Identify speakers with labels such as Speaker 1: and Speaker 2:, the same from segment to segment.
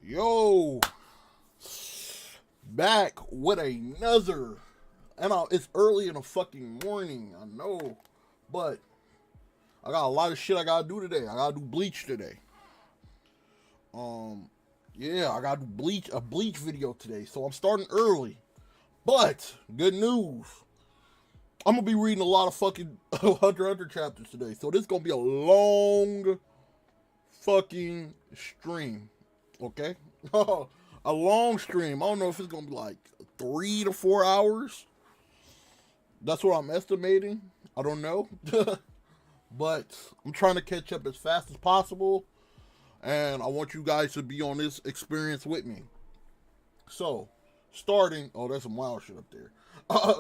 Speaker 1: Yo, back with another. It's early in the fucking morning, I know, but I got a lot of shit I gotta do today. I gotta do bleach today. Um, yeah, I gotta do a bleach video today, so I'm starting early. But good news, I'm gonna be reading a lot of fucking Hunter x Hunter chapters today, so this is gonna be a long fucking stream. Okay, a long stream. I don't know if it's gonna be like 3 to 4 hours. That's what I'm estimating. I don't know. But I'm trying to catch up as fast as possible. And I want you guys to be on this experience with me. So, starting. Oh, there's some wild shit up there.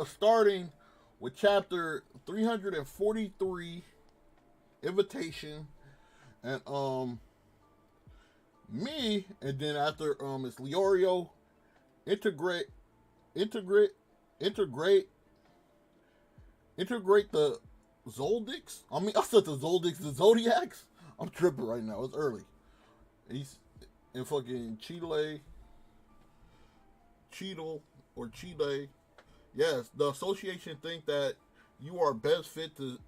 Speaker 1: Starting with chapter 343, Invitation. And, me. And then after, it's Leorio. Integrate. Integrate the Zoldycks? I said the Zoldycks, the Zodiacs? I'm tripping right now. It's early. He's in fucking Chile. Yes, the association think that you are best suited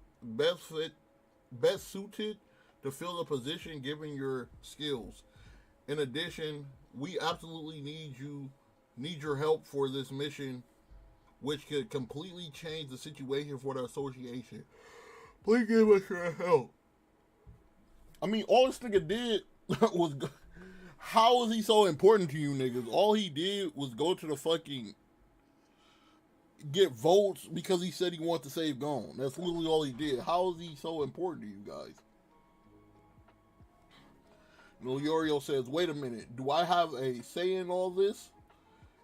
Speaker 1: to fill the position given your skills. In addition, we absolutely need your help for this mission, which could completely change the situation for the association. Please give us your help. All this nigga did was. How is he so important to you niggas? All he did was go to the fucking. Get votes because he said he wanted to save Gone. That's literally all he did. How is he so important to you guys? Yorio says, wait a minute. Do I have a say in all this?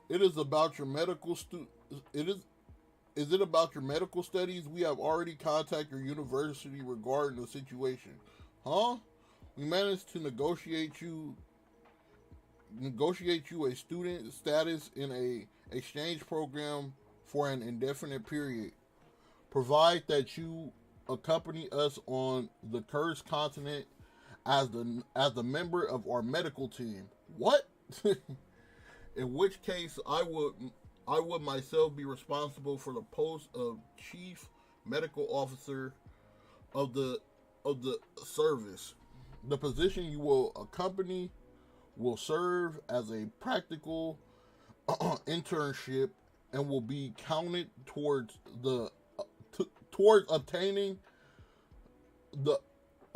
Speaker 1: It is about your medical Is it about your medical studies? We have already contacted your university regarding the situation. Huh? We managed to negotiate you a student status in a exchange program for an indefinite period. Provide that you accompany us on the cursed continent as the member of our medical team. What? In which case I would myself be responsible for the post of chief medical officer of the service. The position you will accompany will serve as a practical internship and will be counted towards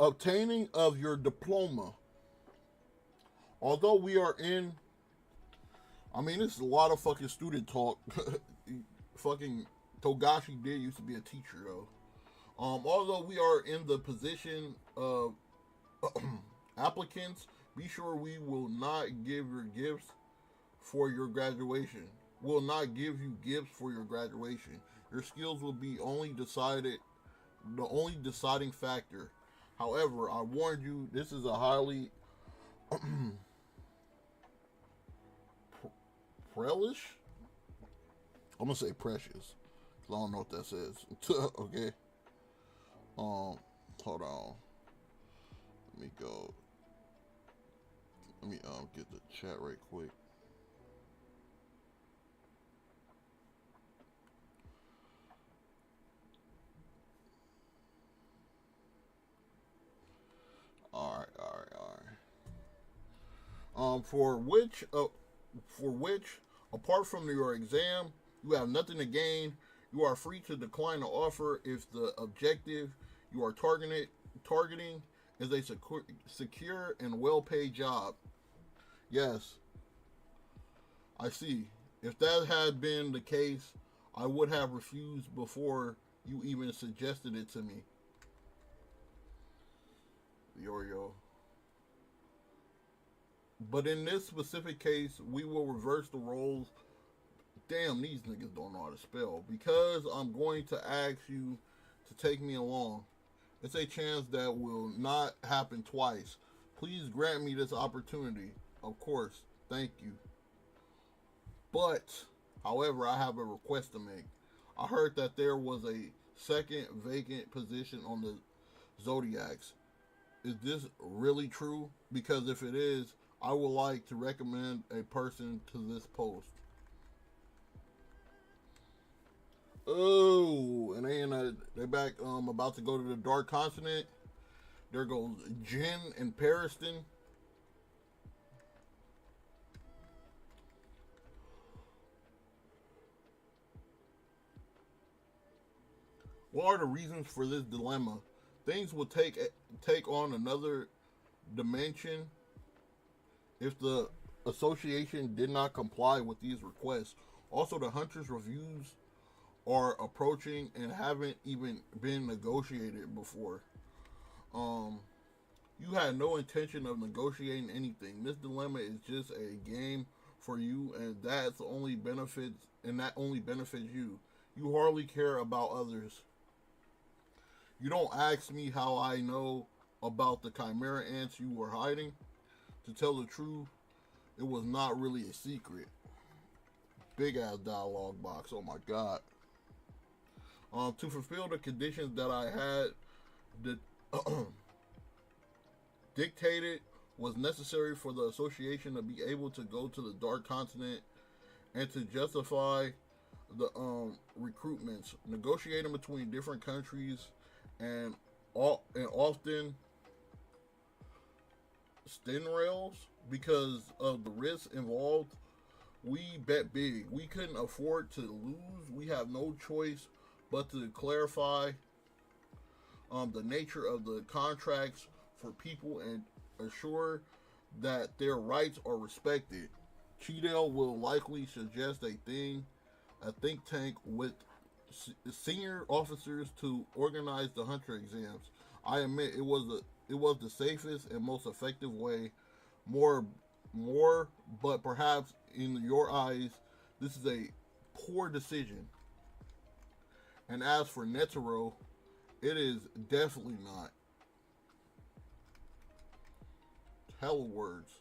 Speaker 1: obtaining of your diploma. Although we are in this is a lot of fucking student talk. Fucking Togashi did used to be a teacher though. Although we are in the position of applicants, be sure we will not give your gifts for your graduation. Will not give you gifts for your graduation. Your skills will be the only deciding factor. However, I warned you, this is a highly Prelish? I'm gonna say precious. Cause I don't know what that says. Okay. Hold on. Let me go. Let me get the chat right quick. Alright. For which, apart from your exam, you have nothing to gain. You are free to decline the offer if the objective you are targeting is a secure and well-paid job. Yes, I see. If that had been the case, I would have refused before you even suggested it to me. Yorio. But in this specific case, we will reverse the roles. Damn, these niggas don't know how to spell. Because I'm going to ask you to take me along. It's a chance that will not happen twice. Please grant me this opportunity. Of course, thank you. But, however, I have a request to make. I heard that there was a second vacant position on the Zodiacs. Is this really true? Because if it is, I would like to recommend a person to this post. Oh, and they back about to go to the Dark Continent. There goes Jin and Pariston. What are the reasons for this dilemma? Things will take on another dimension if the association did not comply with these requests. Also, the Hunters reviews are approaching and haven't even been negotiated before. Um, you had no intention of negotiating anything. This dilemma is just a game for you, and that only benefits you. You hardly care about others. You don't ask me how I know about the chimera ants you were hiding. To tell the truth, it was not really a secret. Big ass dialogue box. Oh my god. To fulfill the conditions that I had dictated was necessary for the association to be able to go to the Dark Continent and to justify the recruitments, negotiating between different countries, and often rails because of the risks involved. We bet big. We couldn't afford to lose. We have no choice but to clarify the nature of the contracts for people and assure that their rights are respected. Cheadle will likely suggest a think tank with senior officers to organize the Hunter exams. I admit it was the safest and most effective way. More, but perhaps in your eyes, this is a poor decision. And as for Netero, it is definitely not. Hell words.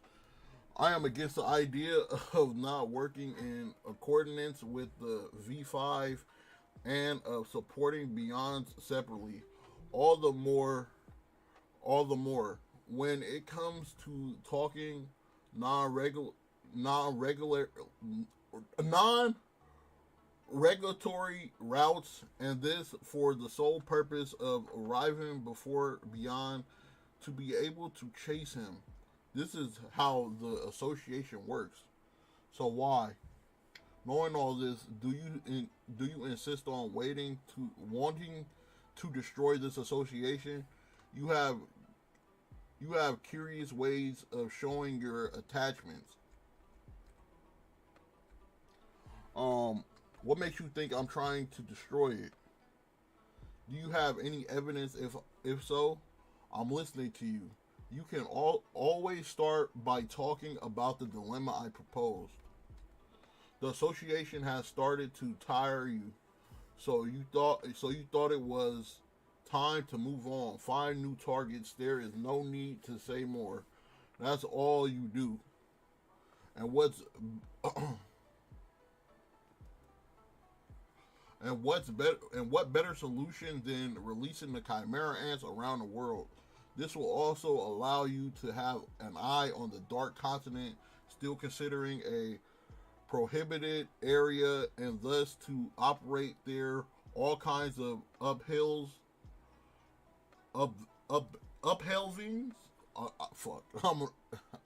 Speaker 1: I am against the idea of not working in accordance with the V5 and of supporting Beyond separately. All the more when it comes to talking non-regulatory routes, and this for the sole purpose of arriving before Beyond to be able to chase him. This is how the association works. So why, knowing all this, do you insist on wanting to destroy this association? You have curious ways of showing your attachments. What makes you think I'm trying to destroy it? Do you have any evidence? If so, I'm listening to you. You can always start by talking about the dilemma I proposed. The association has started to tire you, so you thought it was time to move on, find new targets. There is no need to say more. That's all you do. And what's what better solution than releasing the chimera ants around the world? This will also allow you to have an eye on the Dark Continent, still considering a prohibited area, and thus to operate there. All kinds of uphelvings. Fuck,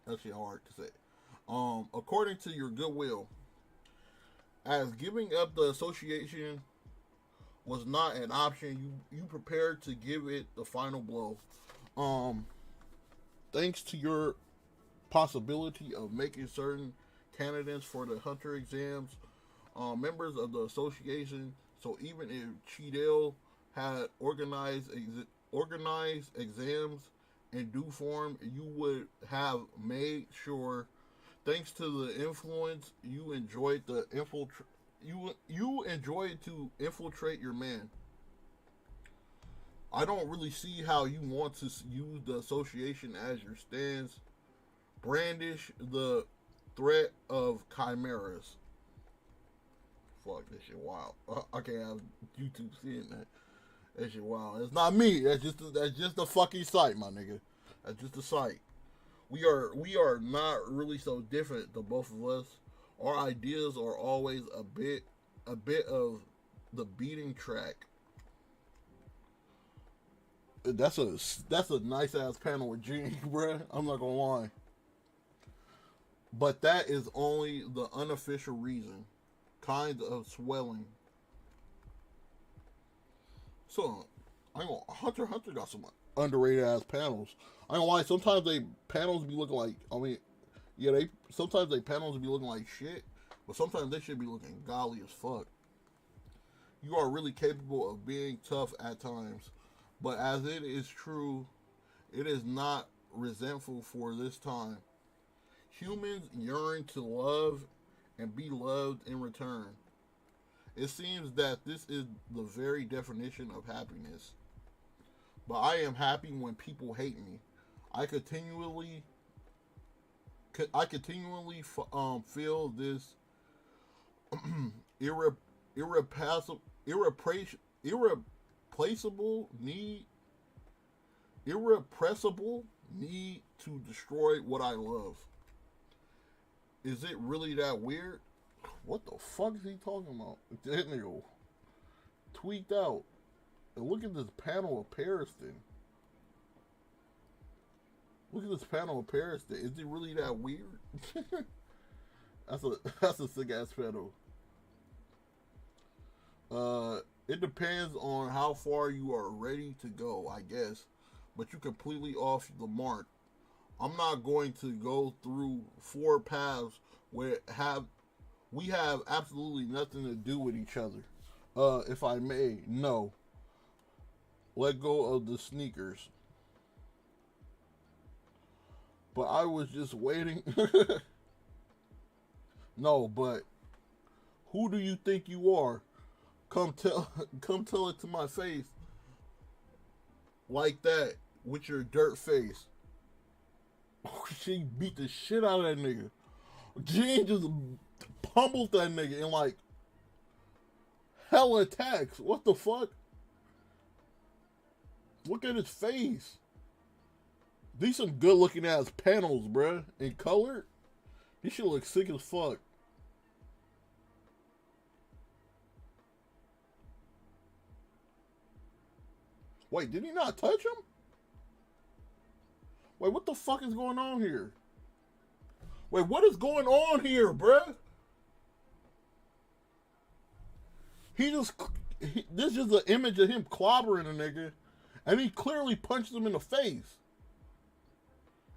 Speaker 1: that shit hard to say. According to your goodwill, as giving up the association was not an option, you prepared to give it the final blow. Thanks to your possibility of making certain candidates for the Hunter exams, members of the association. So even if Cheadle had organized exams in due form, you would have made sure, thanks to the influence you enjoyed you enjoyed to infiltrate your man. I don't really see how you want to use the association as your stance. Brandish the threat of chimeras. Fuck, this shit wild. I can't have YouTube seeing that. That shit wild. It's not me. That's just the fucking site, my nigga. That's just the site. We are not really so different, the both of us. Our ideas are always a bit of the beating track. That's a nice ass panel with Ging, bruh. I'm not gonna lie. But that is only the unofficial reason. Kind of swelling. So I ain't gonna Hunter x Hunter got some underrated ass panels. I ain't gonna lie, sometimes they panels be looking like yeah, they sometimes they panels be looking like shit, but sometimes they should be looking golly as fuck. You are really capable of being tough at times, but as it is true, it is not resentful for this time. Humans yearn to love and be loved in return. It seems that this is the very definition of happiness. But I am happy when people hate me. I continually, I continually feel this irre, irrepassible, irreplaceable need, irrepressible need to destroy what I love. Is it really that weird? What the fuck is he talking about? That nigga tweaked out. And look at this panel of Pariston. Look at this panel of Pariston. Is it really that weird? that's a sick ass panel. It depends on how far you are ready to go, I guess. But you're completely off the mark. I'm not going to go through four paths where we have absolutely nothing to do with each other. If I may, no. Let go of the sneakers. But I was just waiting. No, but who do you think you are? Come tell it to my face. Like that, with your dirt face. She beat the shit out of that nigga. Ging just pummeled that nigga in like hella attacks. What the fuck? Look at his face. These some good looking ass panels, bruh. In color. He should look sick as fuck. Wait, did he not touch him? Wait, what the fuck is going on here? Wait, what is going on here, bruh? This is just an image of him clobbering a nigga, and he clearly punches him in the face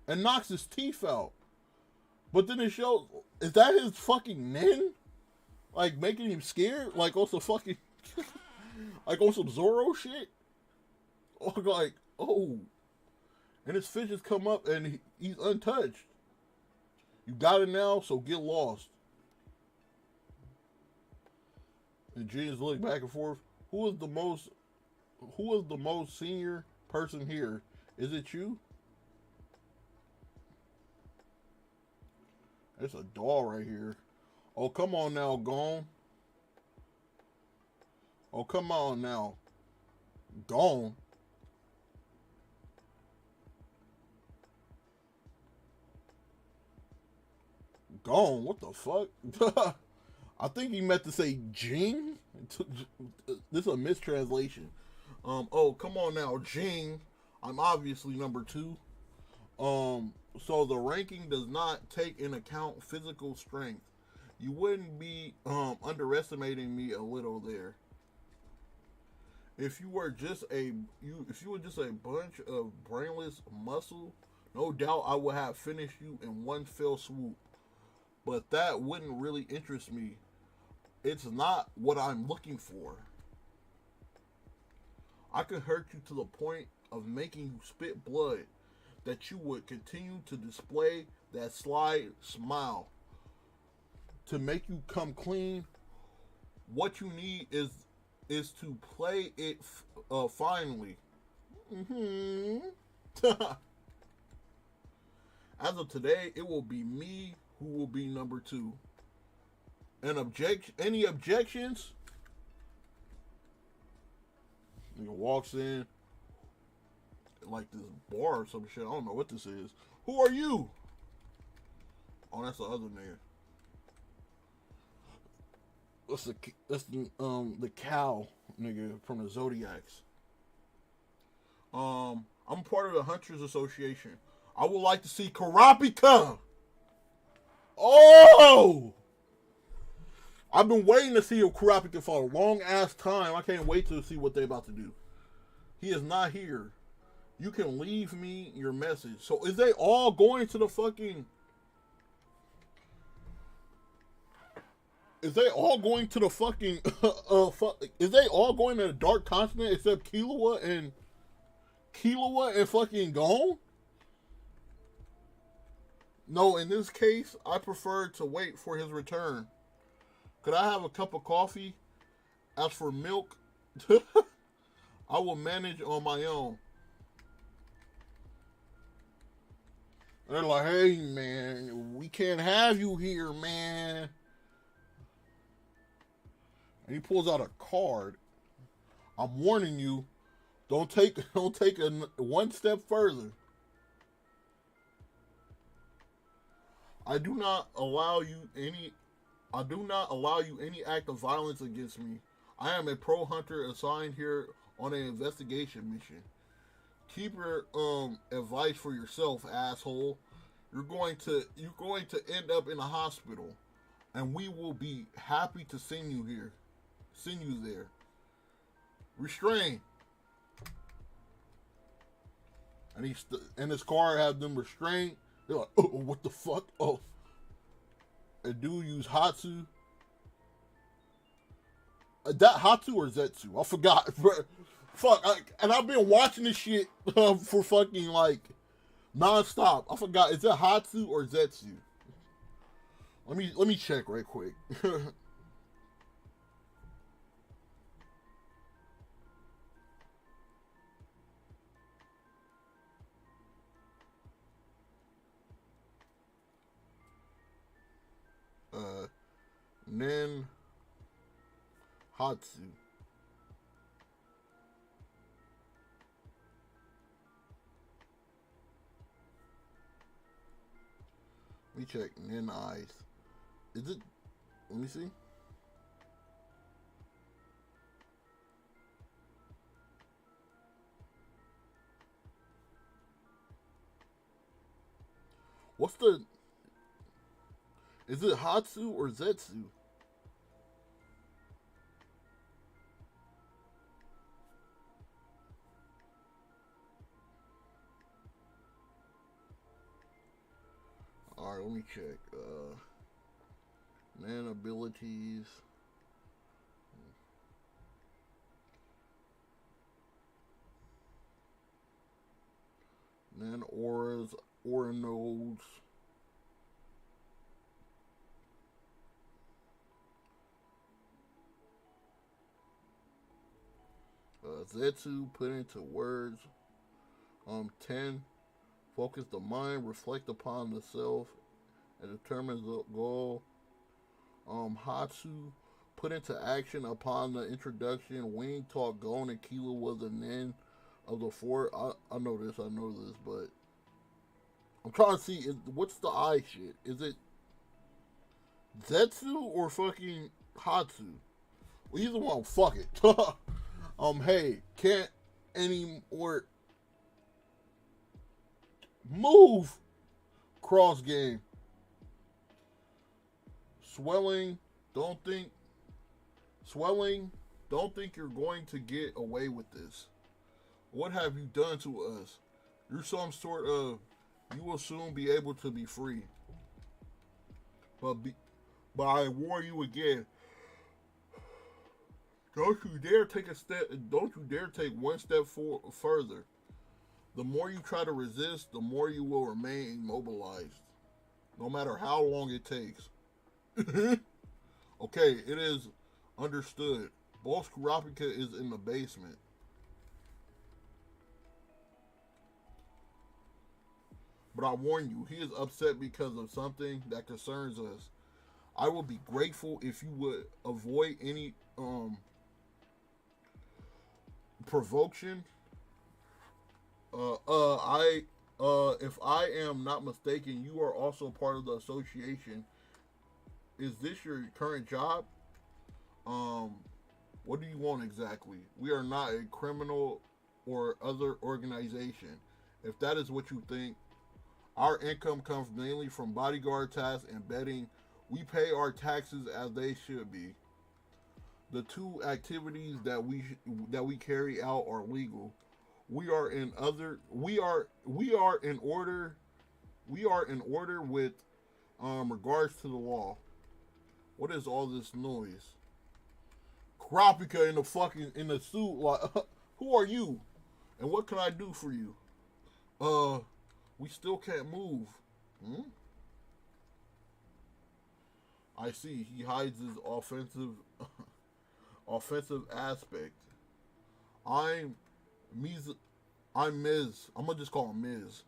Speaker 1: and knocks his teeth out. But then it shows, is that his fucking nin? Like making him scared? Like on some fucking, like on some Zorro shit? Or like, oh. And his fishes come up and he's untouched. You got it now, so get lost. And G's look back and forth. Who is the most senior person here? Is it you? There's a doll right here. Oh, come on now, gone. Oh, come on now. Gone. Gone? What the fuck? I think he meant to say Ging. This is a mistranslation. Oh, come on now, Ging. I'm obviously number 2. So the ranking does not take in account physical strength. You wouldn't be underestimating me a little there. If you were just a bunch of brainless muscle, no doubt I would have finished you in one fell swoop. But that wouldn't really interest me. It's not what I'm looking for. I could hurt you to the point of making you spit blood, that you would continue to display that sly smile. To make you come clean, what you need is to play it finally. Mm-hmm. As of today, it will be me who will be number 2. Any objections? Nigga walks in. like this bar or some shit. I don't know what this is. Who are you? Oh, that's the other nigga. That's the cow nigga from the Zodiacs. I'm part of the Hunters Association. I would like to see Karapika. Oh! I've been waiting to see Karapika for a long ass time. I can't wait to see what they about to do. He is not here. You can leave me your message. So is they all going to the fucking... Is they all going to the fucking... is they all going to the Dark Continent except Killua and fucking Gon? No, in this case, I prefer to wait for his return. Could I have a cup of coffee? As for milk, I will manage on my own. They're like, hey, man, we can't have you here, man. And he pulls out a card. I'm warning you, don't take one step further. I do not allow you any act of violence against me. I am a pro hunter assigned here on an investigation mission. Keep your advice for yourself, asshole. You're going to end up in a hospital, and we will be happy to send you there. Restrain. And his car have them restrained. They're like, oh, what the fuck? Oh, a dude use Hatsu. That Hatsu or Zetsu? I forgot. Fuck. And I've been watching this shit for fucking like non-stop. I forgot. Is that Hatsu or Zetsu? Let me check right quick. Nen Hatsu. Let me check. Nen eyes. Is it? Let me see. What's the... Is it Hatsu or Zetsu? Alright, let me check. Man abilities. Man auras, aura nodes. Zetsu, put into words. 10. Focus the mind, reflect upon the self, and determine the goal. Hatsu, put into action upon the introduction. Wing taught Gon and Killua was the nen of the four. I know this, but I'm trying to see, what's the eye shit? Is it Zetsu or fucking Hatsu? Well, either one, fuck it. Hey, can't any more move cross game. Swelling, don't think you're going to get away with this. What have you done to us? You're some sort of, you will soon be able to be free. But I warn you again, don't you dare take one step further. The more you try to resist, the more you will remain immobilized, no matter how long it takes. Okay, it is understood. Boss Kurapika is in the basement. But I warn you, he is upset because of something that concerns us. I will be grateful if you would avoid any provocation If I am not mistaken, you are also part of the association. Is this your current job? Um, what do you want exactly? We are not a criminal or other organization. If that is what you think, our income comes mainly from bodyguard tasks and betting. We pay our taxes as they should be. The two activities that we carry out are legal. We are in order with regards to the law. What is all this noise? Kropika in the suit, like who are you? And what can I do for you? Uh we still can't move. Hmm? I see. He hides his offensive aspect. I'm Ms. I'm Ms. I'm gonna just call him Ms.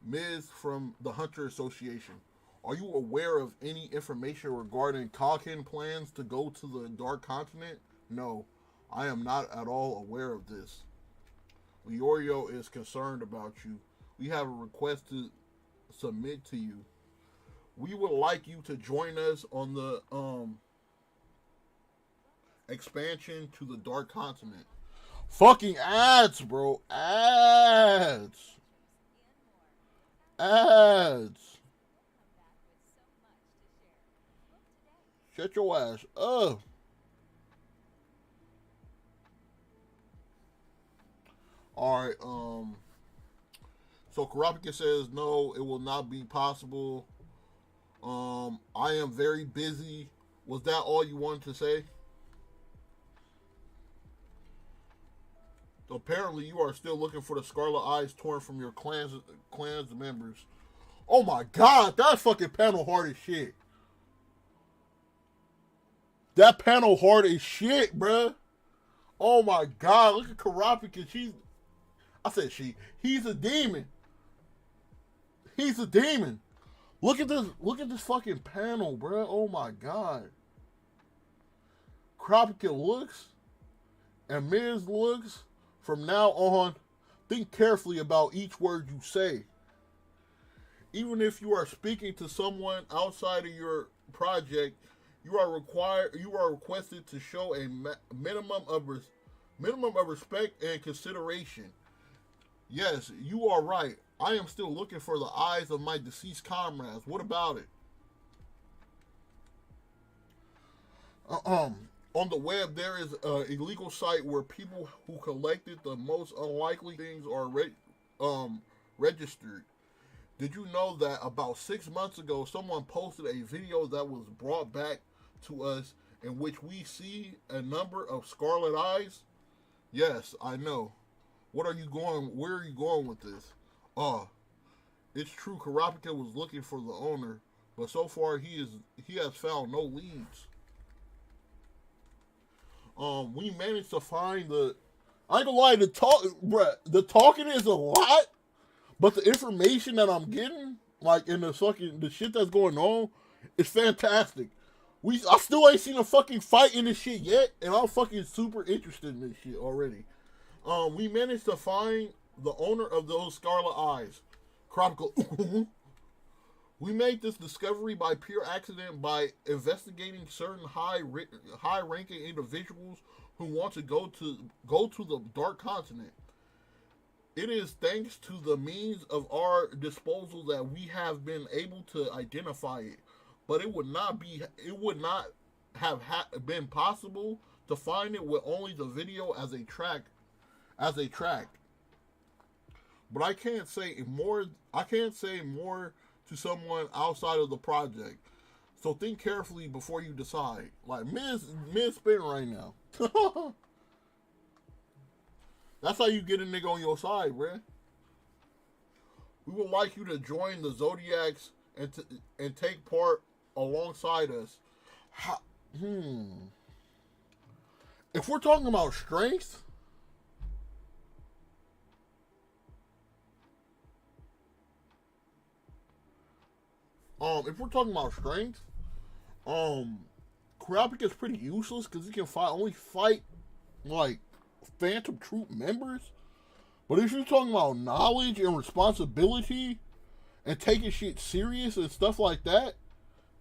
Speaker 1: Ms. from the Hunter Association. Are you aware of any information regarding Kalkin plans to go to the Dark Continent? No, I am not at all aware of this. Leorio is concerned about you. We have a request to submit to you. We would like you to join us on the expansion to the Dark Continent. Fucking ads, bro. Ads. Ads. Shut your ass up. Alright, so Karapika says no, it will not be possible. I am very busy. Was that all you wanted to say? Apparently, you are still looking for the Scarlet Eyes torn from your clan's members. Oh my god, that fucking panel hard as shit. That panel hard as shit, bruh. Oh my god, look at Karapika. He's a demon. He's a demon. Look at this fucking panel, bruh. Oh my god. Karapika looks and Miz looks. From now on, think carefully about each word you say. Even if you are speaking to someone outside of your project, you are requested to show a minimum of respect and consideration. Yes, you are right. I am still looking for the eyes of my deceased comrades. What about it? On the web, there is an illegal site where people who collected the most unlikely things are registered. Did you know that about 6 months ago, someone posted a video that was brought back to us in which we see a number of scarlet eyes? Yes, I know. Where are you going with this? It's true Karapika was looking for the owner, but so far he has found no leads. We managed to find the. I ain't gonna lie, the talking is a lot, but the information that I'm getting, like in the shit that's going on, is fantastic. I still ain't seen a fucking fight in this shit yet, and I'm fucking super interested in this shit already. We managed to find the owner of those scarlet eyes. Chronicle. We made this discovery by pure accident by investigating certain high-ranking individuals who want to go to the Dark Continent. It is thanks to the means of our disposal that we have been able to identify it. But it would not have been possible to find it with only the video as a track. But I can't say more to someone outside of the project. So think carefully before you decide. Like Miz spin right now. That's how you get a nigga on your side, bruh. We would like you to join the Zodiacs and take part alongside us. If we're talking about strength, Kurapika is pretty useless because he can only fight like Phantom Troop members. But if you're talking about knowledge and responsibility and taking shit serious and stuff like that,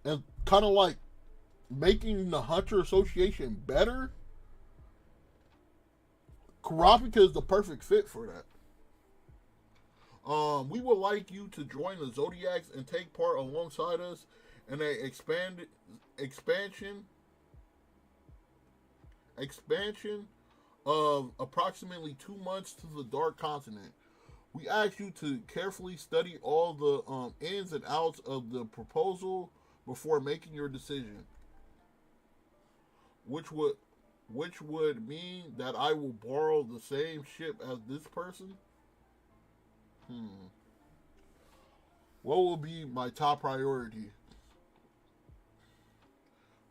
Speaker 1: and kind of like making the Hunter Association better, Kurapika is the perfect fit for that. We would like you to join the Zodiacs and take part alongside us in a expansion of approximately 2 months to the Dark Continent. We ask you to carefully study all the ins and outs of the proposal before making your decision, which would mean that I will borrow the same ship as this person. What will be my top priority?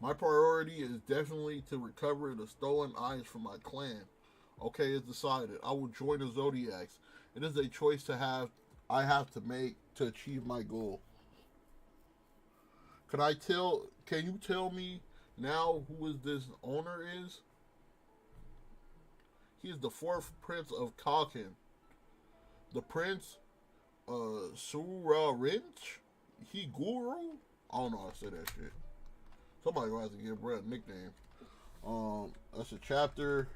Speaker 1: My priority is definitely to recover the stolen eyes from my clan. Okay, it's decided. I will join the Zodiacs. It is a choice I have to make to achieve my goal. Can you tell me now who is this owner is? He is the fourth prince of Kalkin. The prince, Surarinch? He Guru? I don't know how to say that shit. Somebody gonna have to give Brett a nickname. That's a chapter.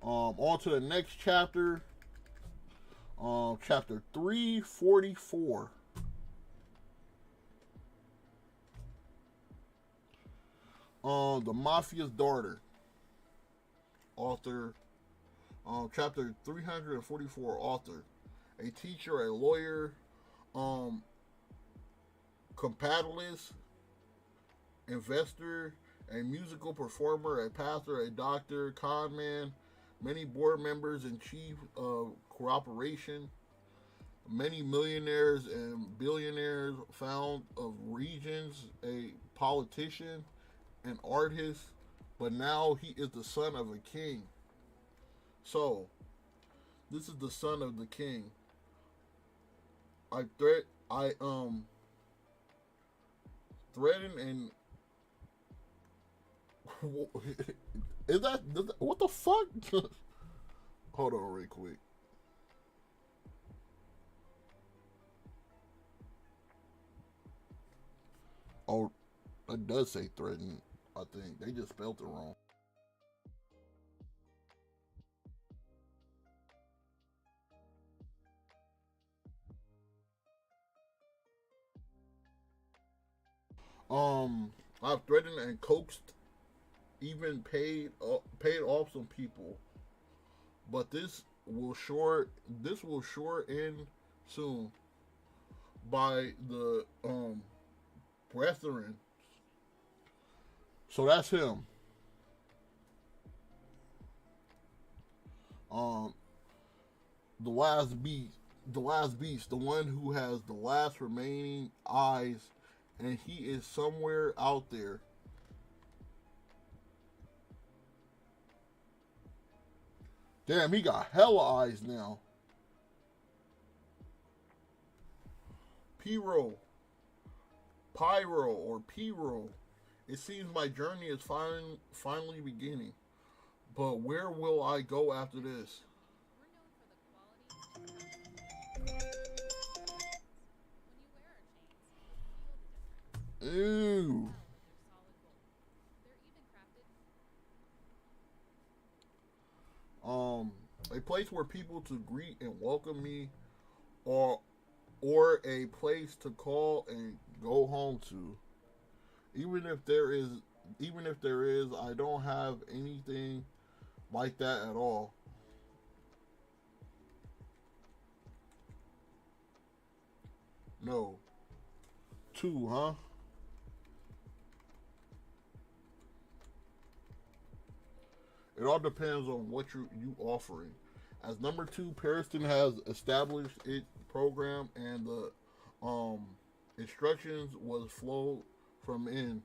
Speaker 1: On to the next chapter. Chapter 344. The Mafia's Daughter. Author. Chapter 344. Author. A teacher, a lawyer, compatibilist, investor, a musical performer, a pastor, a doctor, con man, many board members and chief of corporation, many millionaires and billionaires found of regions, a politician, an artist, but now he is the son of a king. So, this is the son of the king. I threaten and is that what the fuck? Hold on real quick. Oh, it does say threaten. I think they just spelled it wrong. I've threatened and coaxed, even paid off some people, but this will sure end soon by the brethren. So that's him. Um, the last beast, the one who has the last remaining eyes, and he is somewhere out there. Damn, he got hella eyes now. Pyro. Pyro or Pyro. It seems my journey is finally beginning. But where will I go after this? Ooh. A place where people to greet and welcome me, or a place to call and go home to. Even if there is, I don't have anything like that at all. No. Two, huh? It all depends on what you offering. As number two, Pariston has established its program, and the instructions was flowed from in,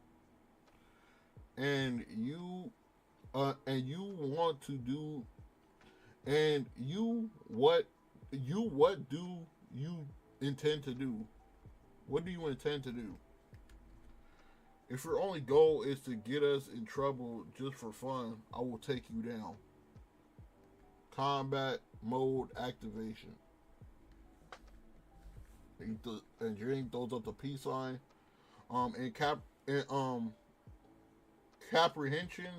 Speaker 1: and you want to do, and what do you intend to do? What do you intend to do? If your only goal is to get us in trouble just for fun, I will take you down. Combat mode activation. And Ging throws up the peace sign. And comprehension,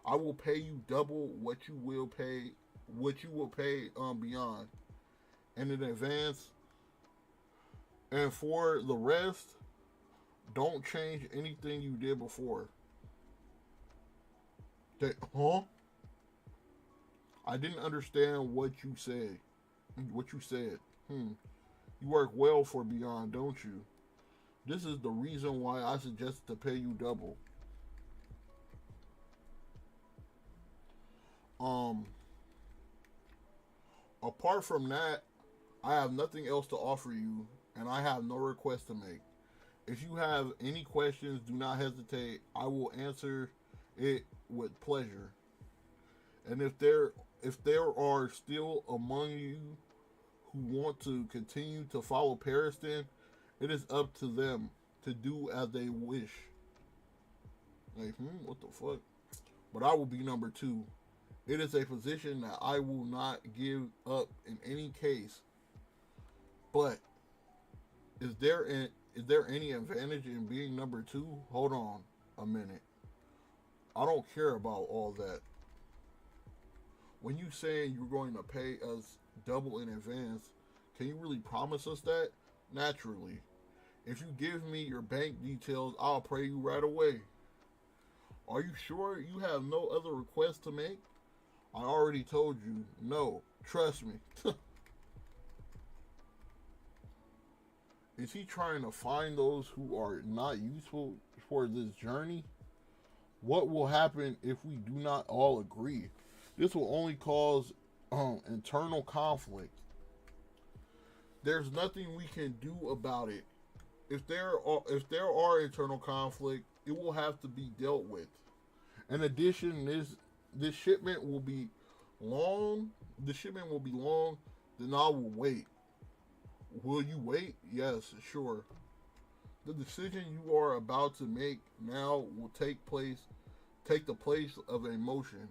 Speaker 1: I will pay you double what you will pay beyond. And in advance. And for the rest, don't change anything you did before. Huh? I didn't understand what you said. You work well for Beyond, don't you? This is the reason why I suggested to pay you double. Apart from that, I have nothing else to offer you, and I have no request to make. If you have any questions, do not hesitate. I will answer it with pleasure. And if there are still among you who want to continue to follow Pariston, it is up to them to do as they wish. Like, what the fuck? But I will be number 2. It is a position that I will not give up in any case. But is there any advantage in being number 2? Hold on a minute. I don't care about all that. When you saying you're going to pay us double in advance, can you really promise us that? Naturally. If you give me your bank details, I'll pay you right away. Are you sure you have no other requests to make? I already told you, no. Trust me. Is he trying to find those who are not useful for this journey? What will happen if we do not all agree? This will only cause internal conflict. There's nothing we can do about it. If there are internal conflict, it will have to be dealt with. In addition, this shipment will be long. The shipment will be long. Then I will wait. Will you wait? Yes, sure. The decision you are about to make now will take the place of emotion.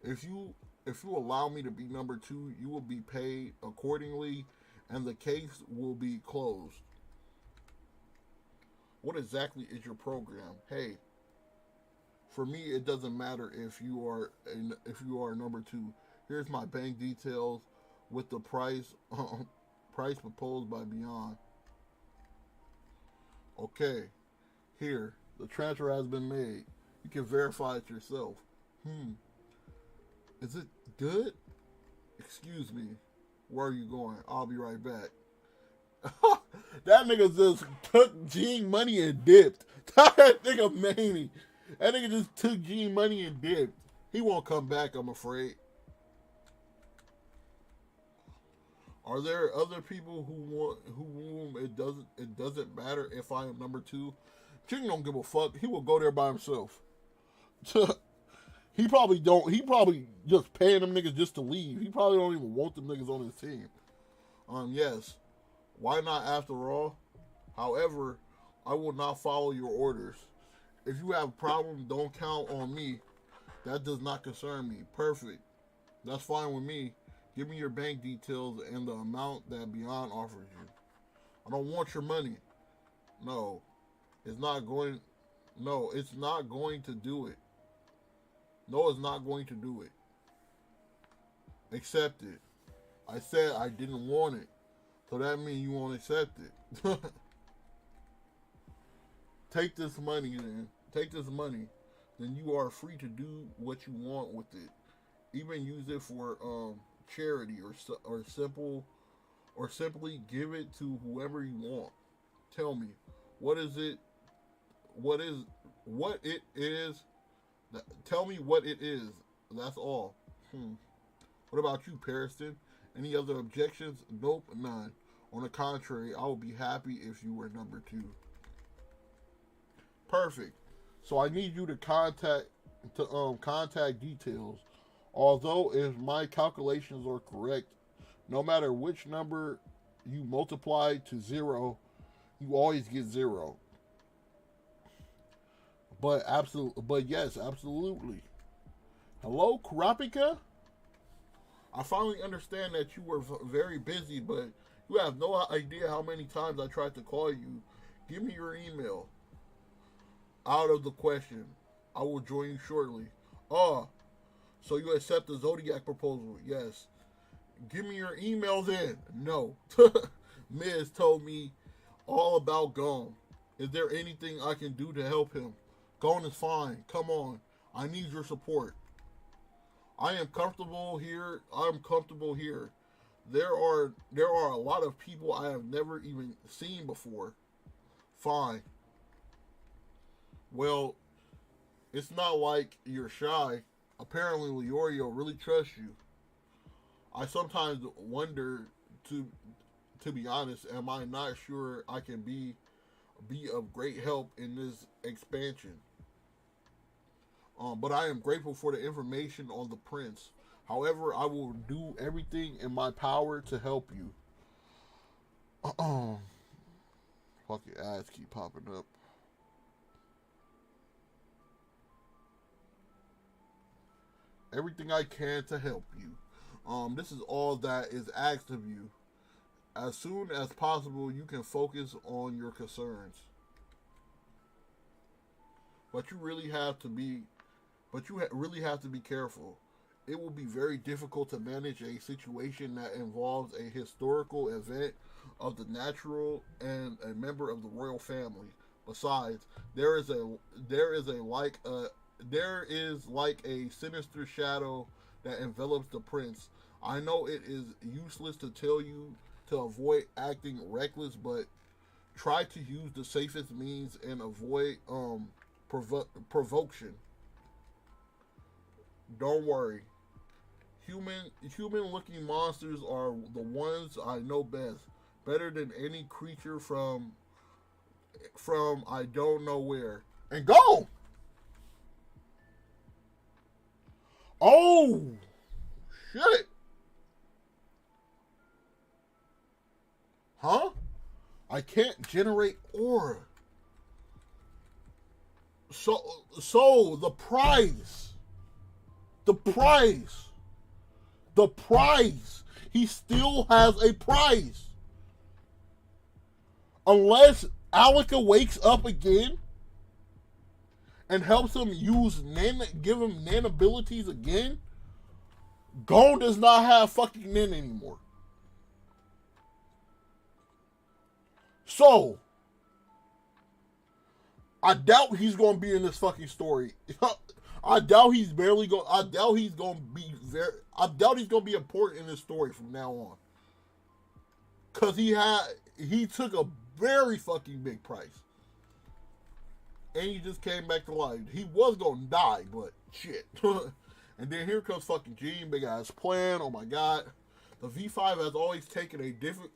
Speaker 1: If you allow me to be number 2, you will be paid accordingly, and the case will be closed. What exactly is your program? Hey, for me, it doesn't matter if you are number 2. Here's my bank details with the price proposed by Beyond. Okay, here the transfer has been made. You can verify it yourself. Is it good? Excuse me. Where are you going? I'll be right back. That nigga just took Ging money and dipped. That nigga Manny. That nigga just took Ging money and dipped. He won't come back, I'm afraid. Are there other people whom it doesn't matter if I am number 2? Ging don't give a fuck. He will go there by himself. He probably just paying them niggas just to leave. He probably don't even want them niggas on his team. Yes. Why not after all? However, I will not follow your orders. If you have problems, don't count on me. That does not concern me. Perfect. That's fine with me. Give me your bank details and the amount that Beyond offers you. I don't want your money. No. It's not going to do it. No, it's not going to do it. Accept it. I said I didn't want it. So that means you won't accept it. Take this money then. Take this money. Then you are free to do what you want with it. Even use it for charity or simply give it to whoever you want. Tell me, what it is. Tell me what it is. That's all. What about you, Pariston? Any other objections? Nope, none. On the contrary, I would be happy if you were number 2. Perfect. So I need you to contact details. Although if my calculations are correct, no matter which number you multiply to 0, you always get 0. But yes, absolutely. Hello, Kurapika? I finally understand that you were very busy, but you have no idea how many times I tried to call you. Give me your email. Out of the question. I will join you shortly. Oh, so you accept the Zodiac proposal? Yes. Give me your email then. No. Miz told me all about Gone. Is there anything I can do to help him? Gone is fine. Come on. I need your support. I am comfortable here. I'm comfortable here. There are a lot of people I have never even seen before. Fine. Well, it's not like you're shy. Apparently, Leorio really trusts you. I sometimes wonder, to to be honest, am I not sure I can be of great help in this expansion. But I am grateful for the information on the prince. However, I will do everything in my power to help you. Fucking ads keep popping up. Everything I can to help you. This is all that is asked of you. As soon as possible, you can focus on your concerns. But you really have to be, really have to be careful. It will be very difficult to manage a situation that involves a historical event of the natural and a member of the royal family. Besides, there is like a sinister shadow that envelops the prince. I know it is useless to tell you to avoid acting reckless, but try to use the safest means and avoid provocation. Don't worry. Human looking monsters are the ones I know best. Better than any creature from I don't know where. And go! Oh shit. Huh? I can't generate aura. So the prize. The prize. The prize. He still has a prize. Unless Alika wakes up again and helps him give him nan abilities again, Gon does not have fucking nan anymore. So, I doubt he's going to be in this fucking story. I doubt he's going to be important in this story from now on. Cause he took a very fucking big price. And he just came back to life. He was going to die, but shit. And then here comes fucking Ging, big ass plan. Oh my god. The V5 has always taken a different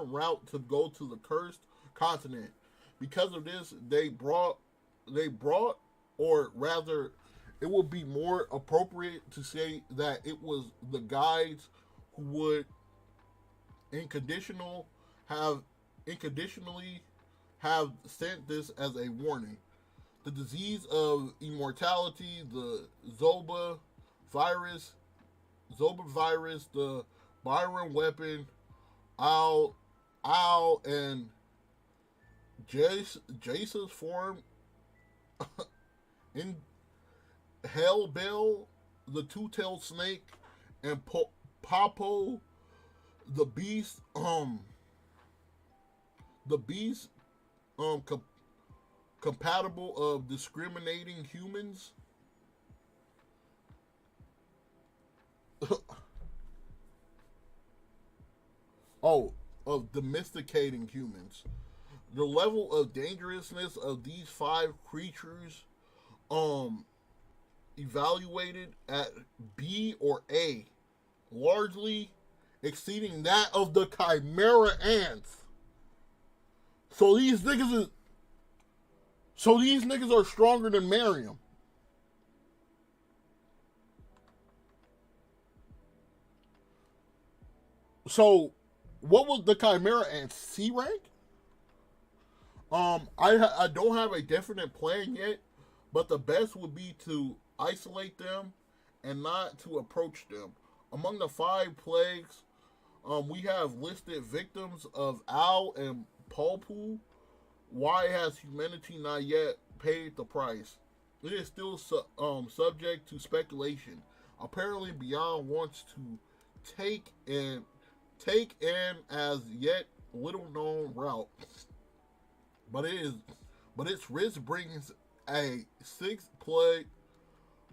Speaker 1: route to go to the cursed continent. Because of this, they brought, or rather, it would be more appropriate to say that it was the guides who would unconditionally have sent this as a warning. The disease of immortality, the Zoba virus, the Byron weapon, Owl, and Jace's form in Hellbell, the two-tailed snake, and Popo, the beast, compatible of discriminating humans. Of domesticating humans. The level of dangerousness of these 5 creatures, evaluated at B or A, largely exceeding that of the Chimera ants. So these niggas are stronger than Miriam. So, what was the Chimera ants? C rank? I don't have a definite plan yet, but the best would be to isolate them and not to approach them. Among the 5 plagues, we have listed victims of Al and Palpu. Why has humanity not yet paid the price? It is still subject to speculation. Apparently, Beyond wants to take an as yet little known route, but its risk brings a sixth plague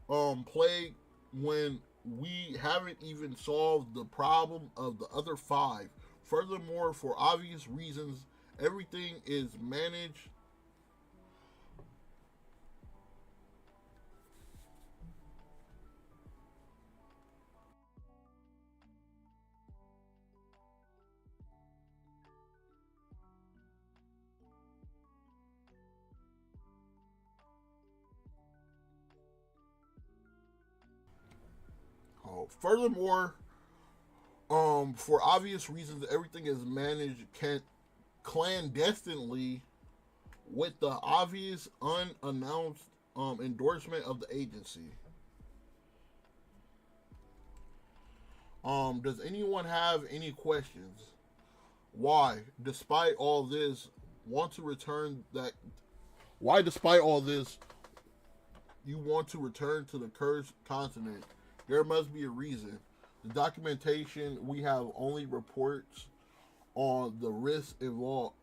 Speaker 1: when we haven't even solved the problem of the other 5. Furthermore, for obvious reasons, everything is managed. Furthermore, for obvious reasons, everything is managed clandestinely with the obvious unannounced endorsement of the agency. Does anyone have any questions? Why, despite all this, want to return that? Why, despite all this, you want to return to the cursed continent? There must be a reason. The documentation we have only reports on the risks involved.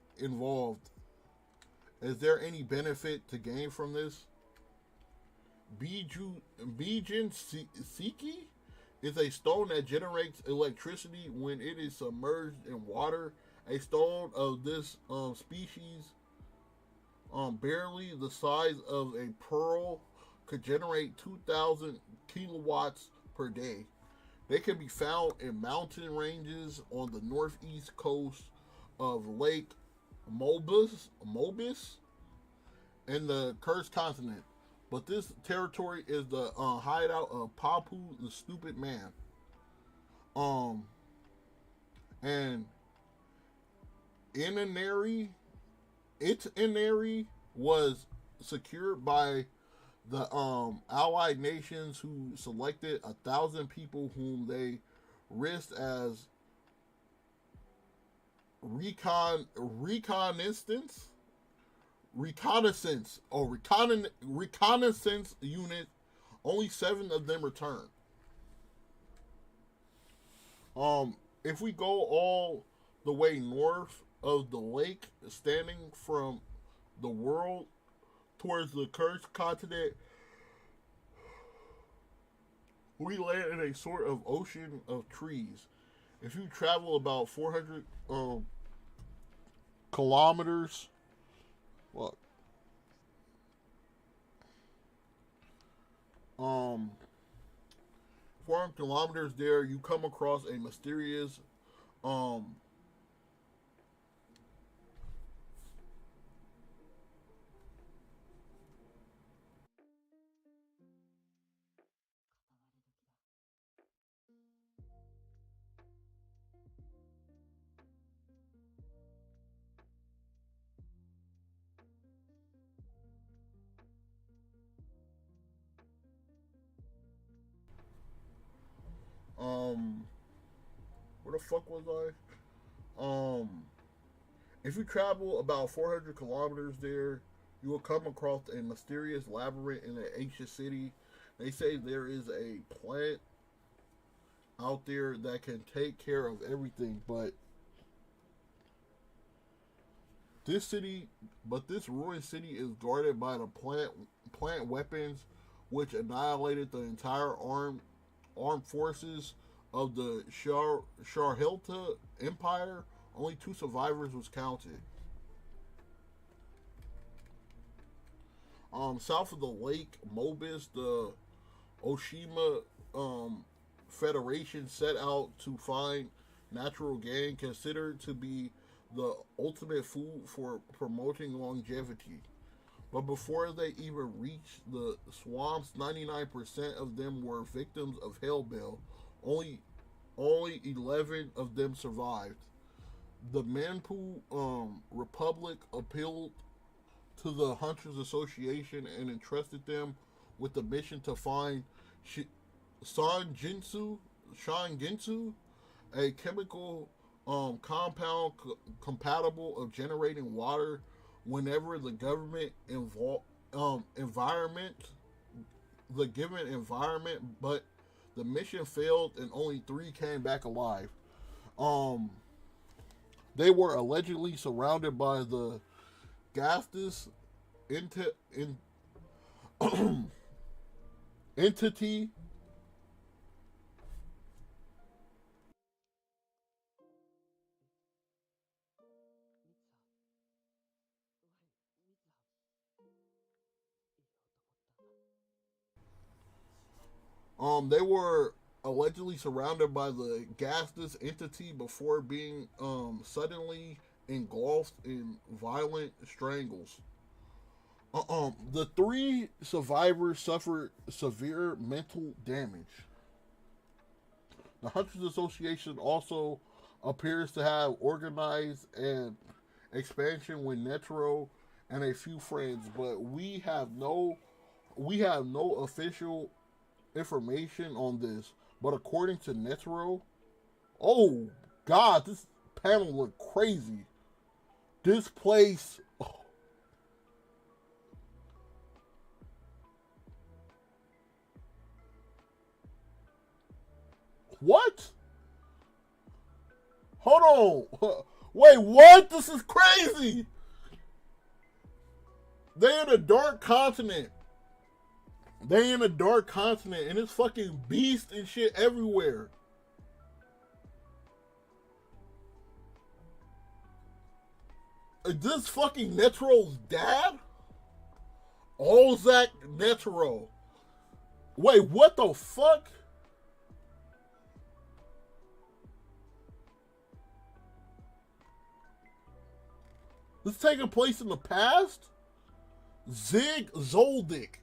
Speaker 1: Is there any benefit to gain from this? Bijin Siki is a stone that generates electricity when it is submerged in water. A stone of this species, barely the size of a pearl, could generate 2,000 kilowatts per day. They can be found in mountain ranges on the northeast coast of Lake Mobis and the Cursed Continent. But this territory is the hideout of Papu, the Stupid Man. And its inary was secured by the allied nations, who selected 1,000 people whom they risked as reconnaissance unit. Only 7 of them returned. If we go all the way north of the lake, standing from the world towards the cursed continent, we land in a sort of ocean of trees. If you travel about 400 kilometers, what? 400 kilometers there, you come across a mysterious um um where the fuck was I? If you travel about 400 kilometers there, you will come across a mysterious labyrinth in an ancient city. They say there is a plant out there that can take care of everything, but this ruined city is guarded by the plant weapons, which annihilated the entire armed forces of the Sharhelta Empire. Only 2 survivors was counted. South of the lake Mobis, the Oshima Federation set out to find natural gain, considered to be the ultimate food for promoting longevity. But before they even reached the swamps, 99% of them were victims of Hellbell. Only only 11 of them survived. The Manpu Republic appealed to the Hunters Association and entrusted them with the mission to find Sanjinsu, Shingensu, a chemical compound compatible of generating water whenever the government environment, the given environment, but the mission failed and only 3 came back alive. Um, they were allegedly surrounded by the gaseous enti- in, entity. They were allegedly surrounded by the gaseous entity before being suddenly engulfed in violent strangles. The 3 survivors suffered severe mental damage. The Hunters Association also appears to have organized an expansion with Netro and a few friends, but we have no official information on this. But according to Netro, oh god, this panel looked crazy. This place, what? Hold on. Wait, what? This is crazy. They in a dark continent. They in a dark continent and it's fucking beast and shit everywhere. Is this fucking Netro's dad? Olzak Netro. Wait, what the fuck? This taking place in the past? Zig Zoldyck.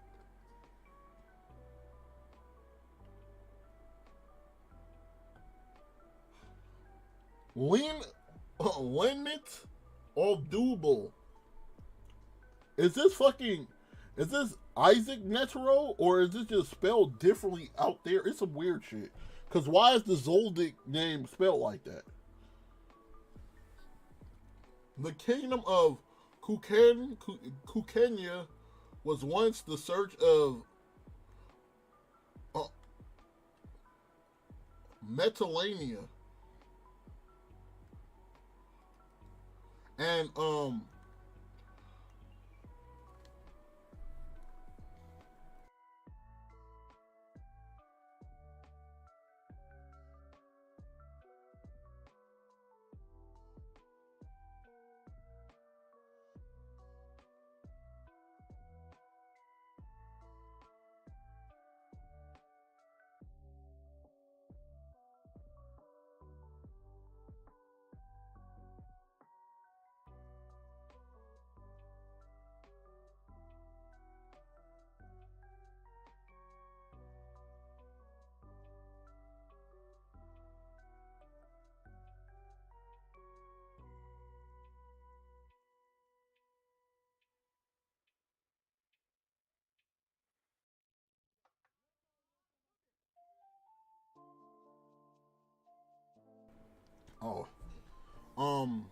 Speaker 1: Lin Lenit Obdubel. Is this fucking is this Isaac Netero or is this just spelled differently out there? It's some weird shit. Cause why is the Zoldyck name spelled like that? The kingdom of Kukenya was once the search of uh, Metalania, and oh um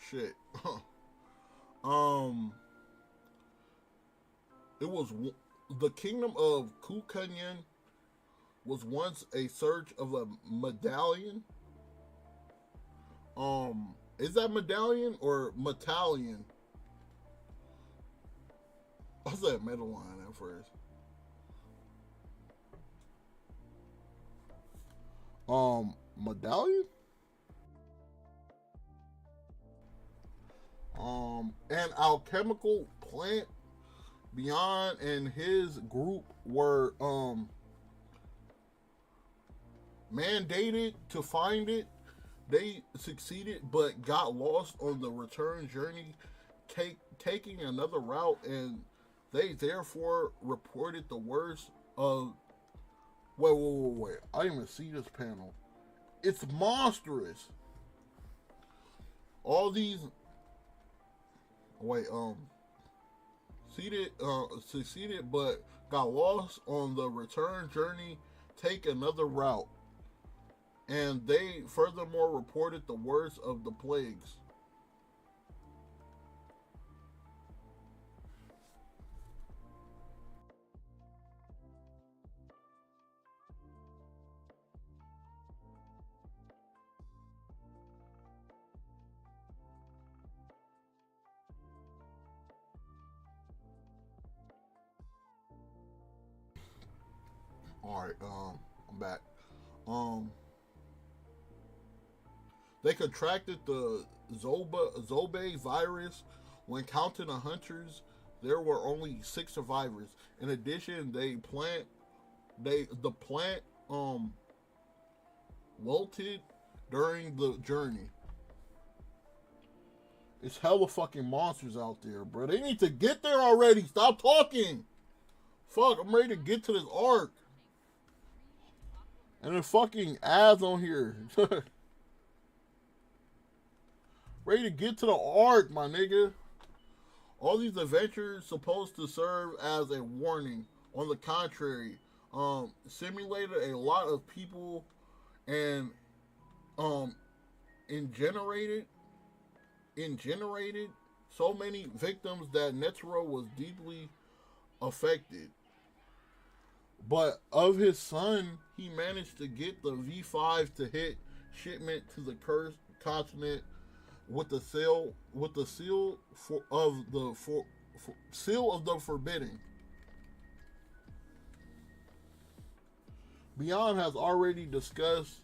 Speaker 1: shit. um it was the kingdom of Kukanyan was once a search of a medallion. Is that medallion or metallion? I said medallion at first. Medallion. An alchemical plant beyond and his group were mandated to find it. They succeeded but got lost on the return journey, taking another route, and they therefore reported the worst of. Wait. I didn't even see this panel. It's monstrous. All these. Wait, succeeded but got lost on the return journey, take another route. and they furthermore reported the worst of the plagues. All right, I'm back. Um, they contracted the Zobe virus. When counting the hunters, there were only 6 survivors. In addition, the plant wilted during the journey. It's hella fucking monsters out there, bro. They need to get there already. Stop talking. Fuck, I'm ready to get to this arc. And then fucking ads on here. Ready to get to the arc, my nigga. All these adventures supposed to serve as a warning. On the contrary, simulated a lot of people and ingenerated so many victims that Netero was deeply affected. But of his son, he managed to get the V5 to hit shipment to the cursed continent with the seal of the forbidden. Beyond has already discussed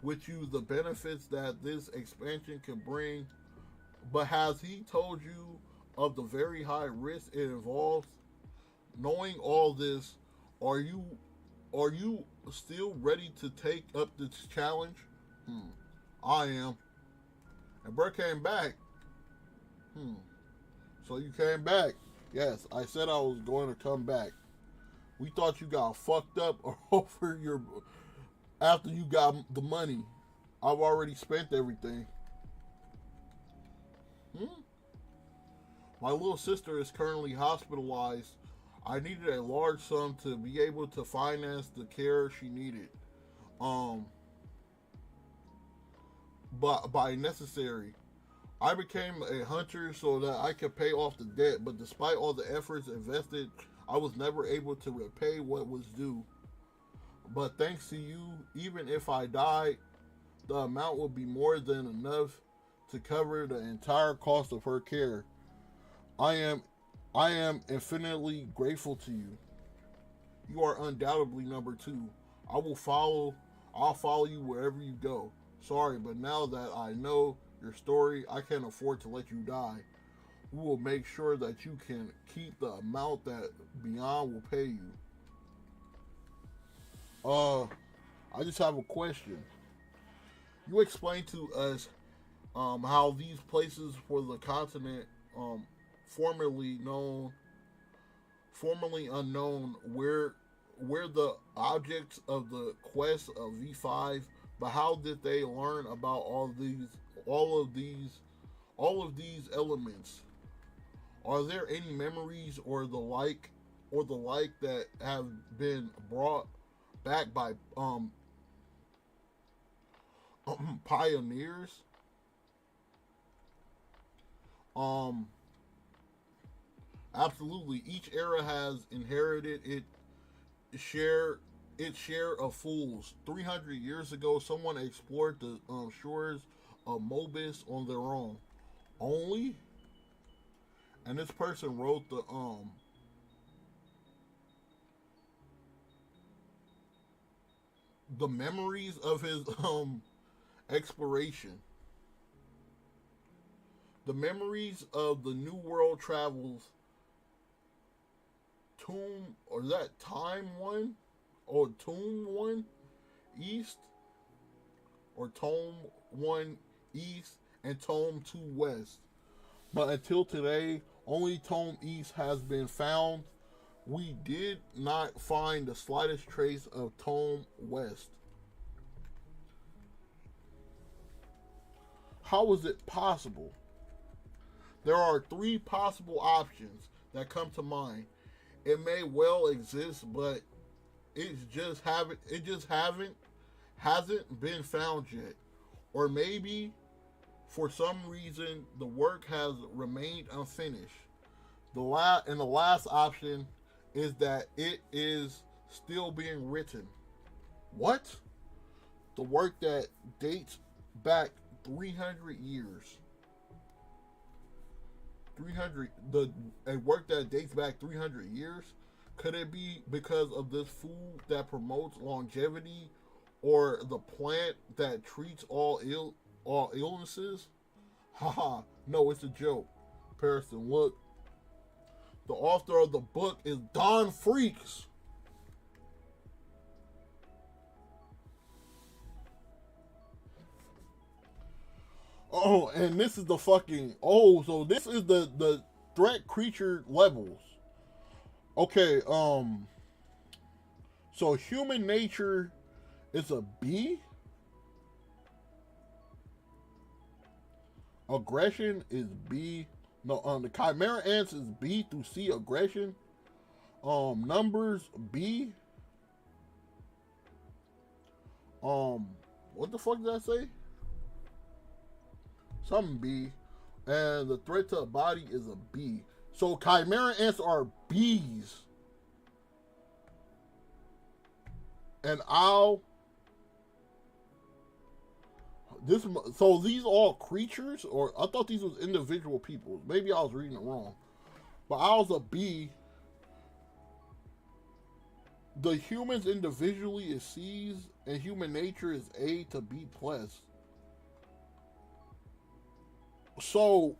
Speaker 1: with you the benefits that this expansion can bring, but has he told you of the very high risk it involves? Knowing all this, are you still ready to take up this challenge? I am. And bro came back. So you came back. Yes, I said I was going to come back. We thought you got fucked up over your after you got the money. I've already spent everything. My little sister is currently hospitalized. I needed a large sum to be able to finance the care she needed. But by necessary, I became a hunter so that I could pay off the debt. But despite all the efforts invested, I was never able to repay what was due. But thanks to you, even if I died, the amount would be more than enough to cover the entire cost of her care. I am infinitely grateful to you. You are undoubtedly number 2. I'll follow you wherever you go. Sorry, but now that I know your story, I can't afford to let you die. We will make sure that you can keep the amount that Beyond will pay you. I just have a question. You explained to us how these places for the continent formerly unknown, where the objects of the quest of V5, but how did they learn about all of these elements? Are there any memories or the like that have been brought back by pioneers? Absolutely. Each era has inherited its share of fools. 300 years ago, someone explored the shores of Mobis on their own. Only? And this person wrote the memories of his exploration. The memories of the New World travels. Tomb, or is that Time 1? Or Tomb 1 East? Or Tome 1 East and Tome 2 West. But until today, only Tome East has been found. We did not find the slightest trace of Tome West. How is it possible? There are 3 possible options that come to mind. It may well exist, but it just haven't hasn't been found yet. Or maybe for some reason the work has remained unfinished. The last option is that it is still being written. What? The work that dates back 300 years. 300 the a work that dates back 300 years. Could it be because of this food that promotes longevity or the plant that treats all illnesses? Haha, no, it's a joke. Harrison, look. The author of the book is Don Freecss. Oh, and this is the fucking so this is the threat creature levels. Okay, so human nature is a B. Aggression is B. No, the Chimera Ants is B through C. Aggression. Numbers B. What the fuck did I say? Something B. And the threat to a body is a B. So Chimera Ants are B's. And so these all creatures, or I thought these was individual people. Maybe I was reading it wrong. But owl's a B. The humans individually is C's, and human nature is A to B plus. So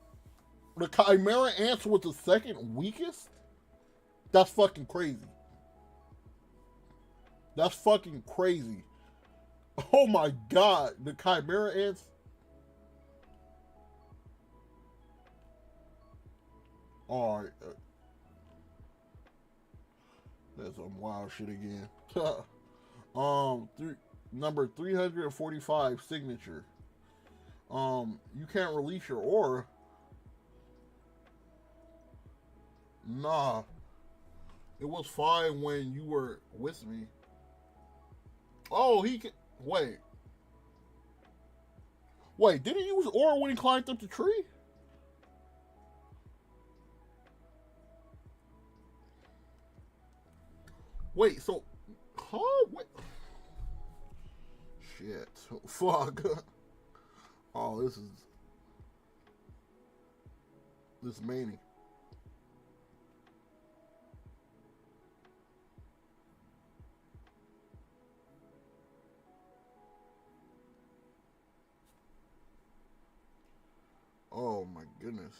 Speaker 1: the Chimera Ants was the second weakest? That's fucking crazy. That's fucking crazy. Oh my god, the Chimera Ants. Alright. That's some wild shit again. Number 345, signature. You can't release your aura. Nah. It was fine when you were with me. Oh, he can. Wait. Didn't he use aura when he climbed up the tree? Wait, so. Huh? What? Shit. Fuck. Oh, this Manny. Oh my goodness.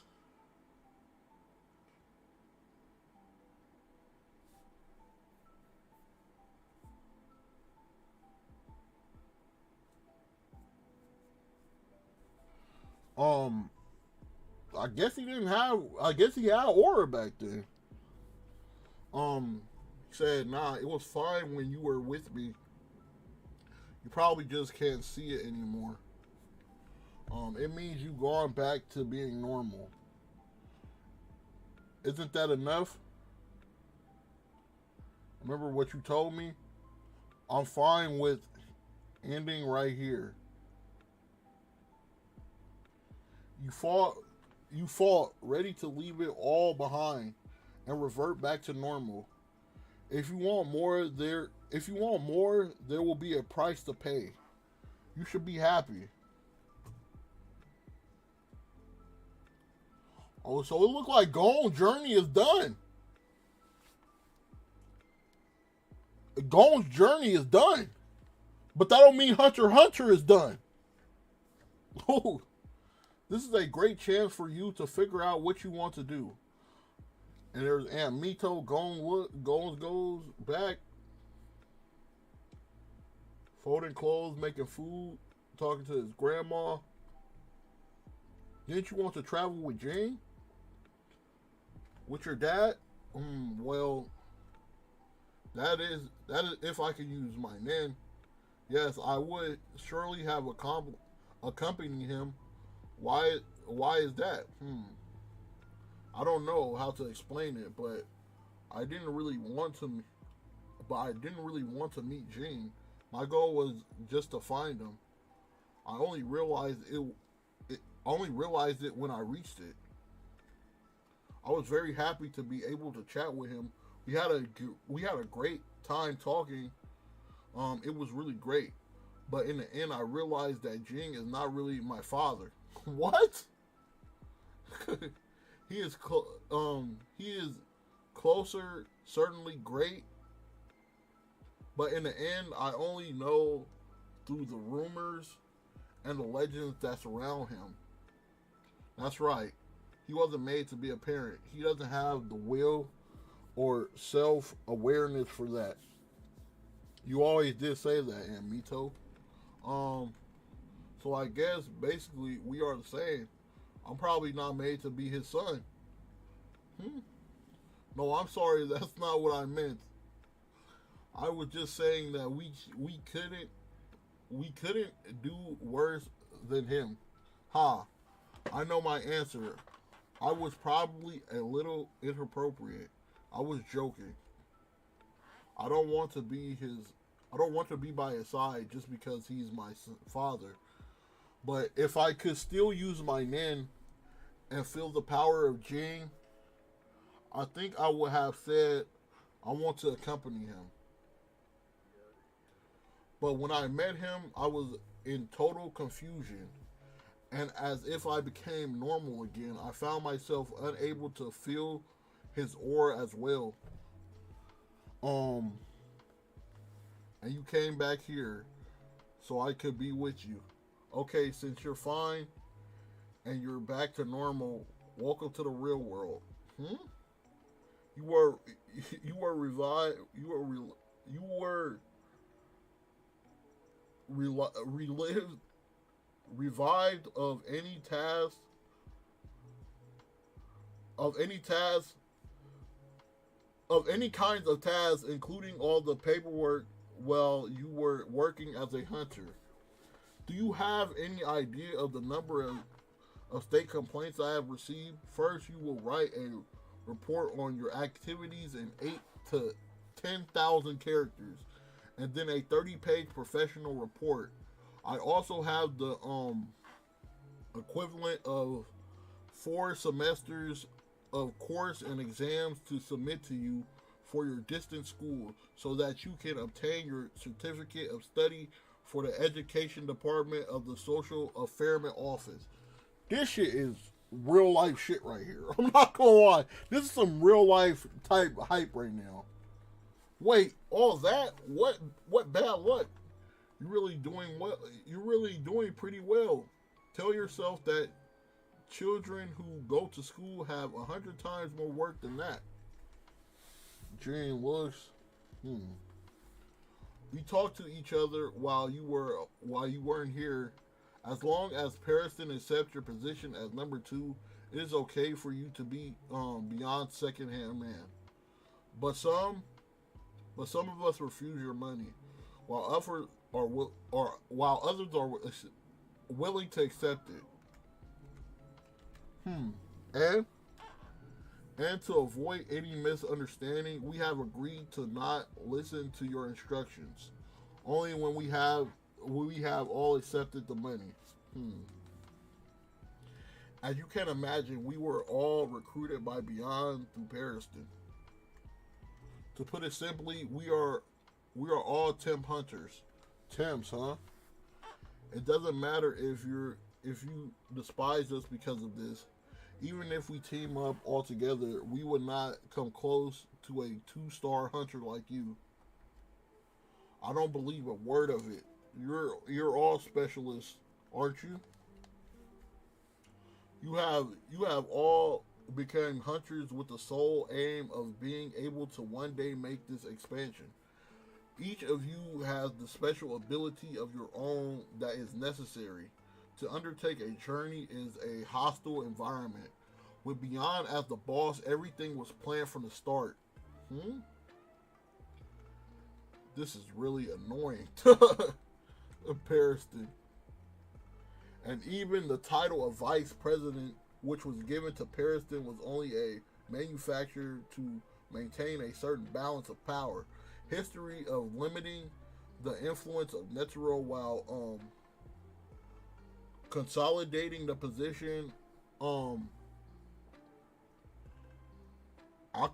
Speaker 1: I guess he didn't have. I guess he had aura back then. He said, "Nah, it was fine when you were with me. You probably just can't see it anymore. It means you gone back to being normal. Isn't that enough? Remember what you told me? I'm fine with ending right here. You fought ready to leave it all behind and revert back to normal. If you want more, there will be a price to pay. You should be happy." Oh, so it looked like Gon's journey is done. Gon's journey is done. But that don't mean Hunter x Hunter is done. Oh, this is a great chance for you to figure out what you want to do. And there's Aunt Mito. Gon goes back, folding clothes, making food, talking to his grandma. Didn't you want to travel with Jane? With your dad? Well, that is if I could use my name. Yes, I would surely have accompanied him. Why is that? I don't know how to explain it, but I didn't really want to meet Jane. My goal was just to find him. I only realized it when I reached it. I was very happy to be able to chat with him. We had a great time talking. It was really great. But in the end, I realized that Ging is not really my father. What? he is closer, certainly great. But in the end, I only know through the rumors and the legends that surround him. That's right. He wasn't made to be a parent. He doesn't have the will or self-awareness for that. You always did say that, Amito. So I guess basically we are the same. I'm probably not made to be his son. No, I'm sorry. That's not what I meant. I was just saying that we couldn't do worse than him. Ha! I know my answer. I was probably a little inappropriate. I was joking. I don't want to be by his side just because he's my father. But if I could still use my nin and feel the power of Ging, I think I would have said I want to accompany him. But when I met him, I was in total confusion. And as if I became normal again, I found myself unable to feel his aura as well. And you came back here so I could be with you. Okay, since you're fine and you're back to normal, welcome to the real world. You were revived. You were revived of any kinds of tasks, including all the paperwork while you were working as a hunter. Do you have any idea of the number of state complaints I have received? First, you will write a report on your activities in 8 to 10,000 characters, and then a 30-page professional report. I also have the equivalent of 4 semesters of course and exams to submit to you for your distance school so that you can obtain your certificate of study for the education department of the social affairment office. This shit is real life shit right here. I'm not gonna lie. This is some real life type hype right now. Wait, all that? What bad luck? You're really doing well. You're really doing pretty well. Tell yourself that children who go to school have 100 times more work than that. Jane looks. We talked to each other while you weren't here. As long as Pariston accepts your position as number 2, it is okay for you to be beyond second-hand man. But some of us refuse your money, while others are willing to accept it. And to avoid any misunderstanding, we have agreed to not listen to your instructions. Only when we have all accepted the money. As you can imagine, we were all recruited by Beyond through Pariston. To put it simply, we are all temp hunters. Temps, huh? It doesn't matter if you despise us because of this. Even if we team up all together, we would not come close to a 2-star hunter like you. I don't believe a word of it. You're all specialists, aren't you? You have all become hunters with the sole aim of being able to one day make this expansion. Each of you has the special ability of your own that is necessary. To undertake a journey is a hostile environment. With Beyond as the boss, everything was planned from the start. This is really annoying. Pariston. And even the title of vice president, which was given to Pariston, was only a manufacturer to maintain a certain balance of power. History of limiting the influence of Netero while consolidating the position um oc-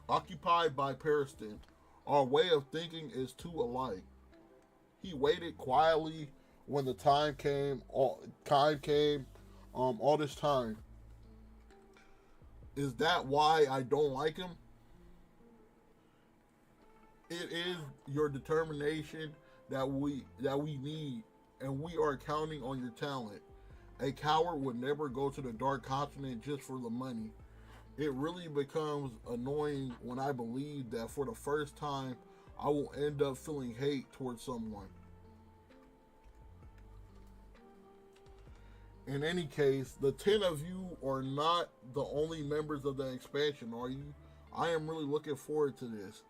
Speaker 1: occupied by Periston. Our way of thinking is too alike. He waited quietly when the time came. All this time. Is that why I don't like him? It is your determination that we need, and we are counting on your talent. A coward would never go to the Dark Continent just for the money. It really becomes annoying when I believe that for the first time I will end up feeling hate towards someone. In any case, the 10 of you are not the only members of the expansion, are you? I am really looking forward to this.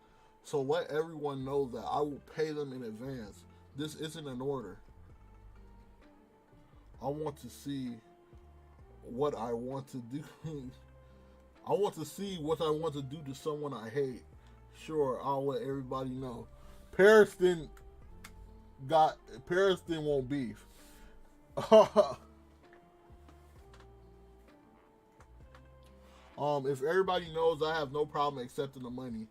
Speaker 1: So let everyone know that I will pay them in advance. This isn't an order. I want to see what I want to do. I want to see what I want to do to someone I hate. Sure, I'll let everybody know. Periston won't beef. If everybody knows, I have no problem accepting the money.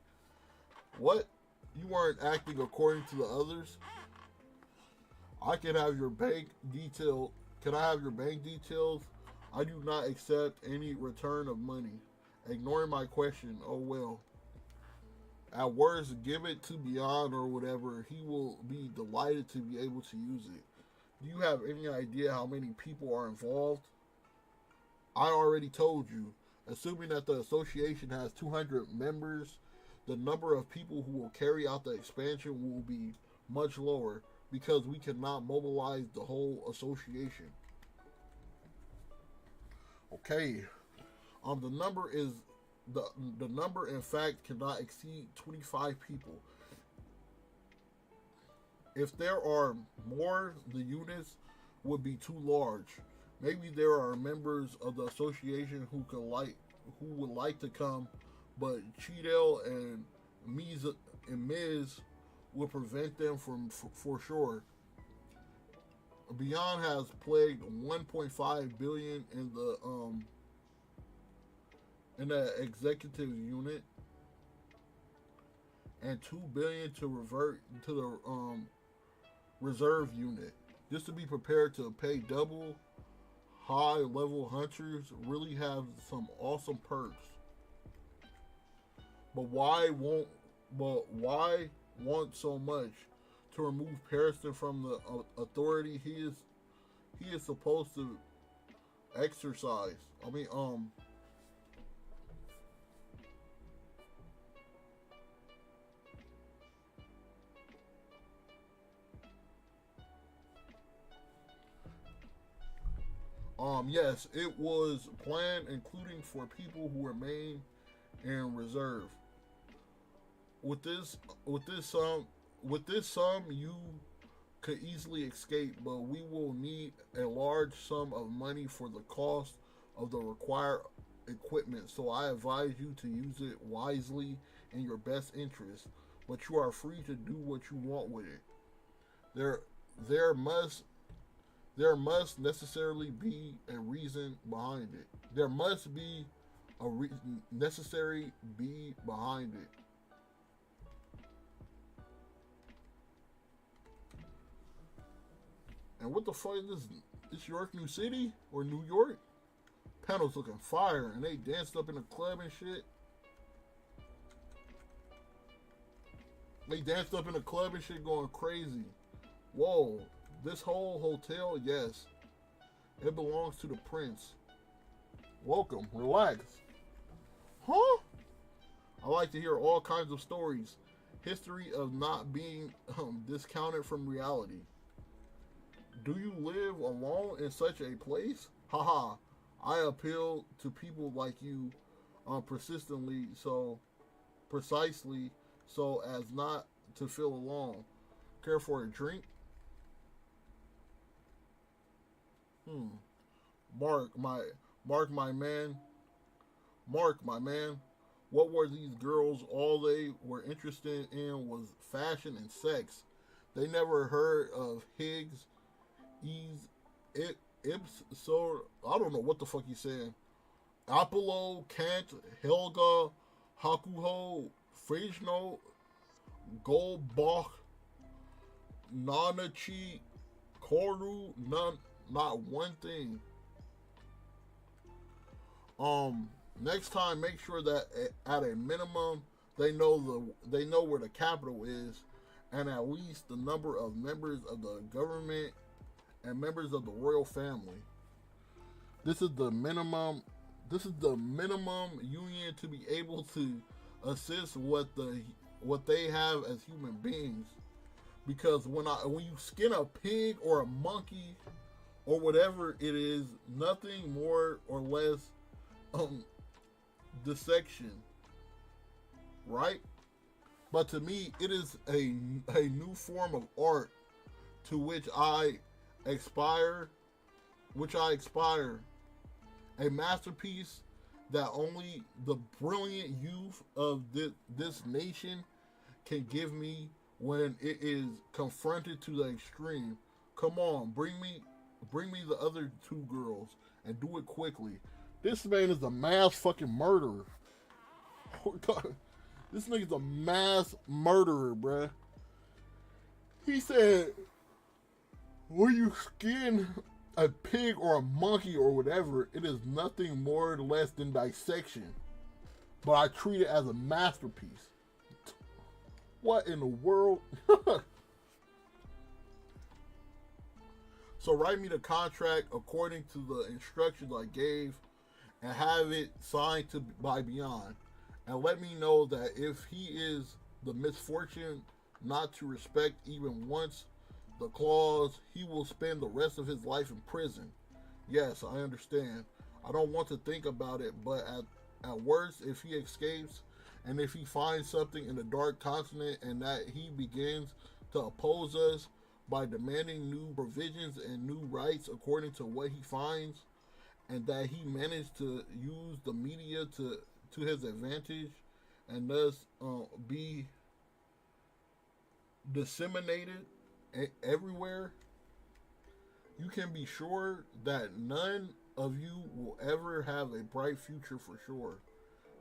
Speaker 1: What? You weren't acting according to the others? I can have your bank detail. Can I have your bank details? I do not accept any return of money. Ignoring my question, oh well. At worst, give it to Beyond or whatever. He will be delighted to be able to use it. Do you have any idea how many people are involved? I already told you. Assuming that the association has 200 members, the number of people who will carry out the expansion will be much lower because we cannot mobilize the whole association. Okay. The number is the number in fact cannot exceed 25 people. If there are more, the units would be too large. Maybe there are members of the association who would like to come, but Cheadle and Miz will prevent them from for sure. Beyond has plagued 1.5 billion in the executive unit and 2 billion to revert to the reserve unit. Just to be prepared to pay double. High level hunters really have some awesome perks. But why want so much to remove Periston from the authority he is supposed to exercise? I mean, yes, it was planned, including for people who remain in reserve. With this, with this sum, you could easily escape, but we will need a large sum of money for the cost of the required equipment. So I advise you to use it wisely in your best interest. But you are free to do what you want with it. There, there must there must necessarily be a reason behind it. There must be a necessary be behind it. And what the fuck is this? This York New City or New York? Panels looking fire, and they danced up in the club and shit. They danced up in the club and shit, going crazy. Whoa, this whole hotel, yes, it belongs to the prince. Welcome, relax. Huh? I like to hear all kinds of stories. History of not being discounted from reality. Do you live alone in such a place? Haha. I appeal to people like you persistently, so precisely so as not to feel alone. Care for a drink? Hmm. Mark, my Mark, my man. Mark, my man. What were these girls? All they were interested in was fashion and sex. They never heard of Higgs, Ease, Ips, so I don't know what the fuck he's saying. Apollo, Kant, Helga, Hakuho, Frejno, Goldbach, Nanachi, Koru, not one thing. Next time, make sure that at a minimum they know where the capital is, and at least the number of members of the government and members of the royal family. This is the minimum. This is the minimum union to be able to assist what they have as human beings. Because when you skin a pig or a monkey or whatever it is, nothing more or less dissection, right? But to me, it is a new form of art to which I aspire, a masterpiece that only the brilliant youth of this nation can give me when it is confronted to the extreme. Come on, bring me the other two girls and do it quickly. This man is a mass fucking murderer. This nigga's a mass murderer, bruh. He said, when you skin a pig or a monkey or whatever, it is nothing more or less than dissection. But I treat it as a masterpiece. What in the world? So write me the contract according to the instructions I gave and have it signed by Beyond. And let me know that if he is the misfortune not to respect even once the clause, he will spend the rest of his life in prison. Yes, I understand. I don't want to think about it, but at worst, if he escapes and if he finds something in the dark continent and that he begins to oppose us by demanding new provisions and new rights according to what he finds, and that he managed to use the media to his advantage and thus be disseminated everywhere, you can be sure that none of you will ever have a bright future for sure.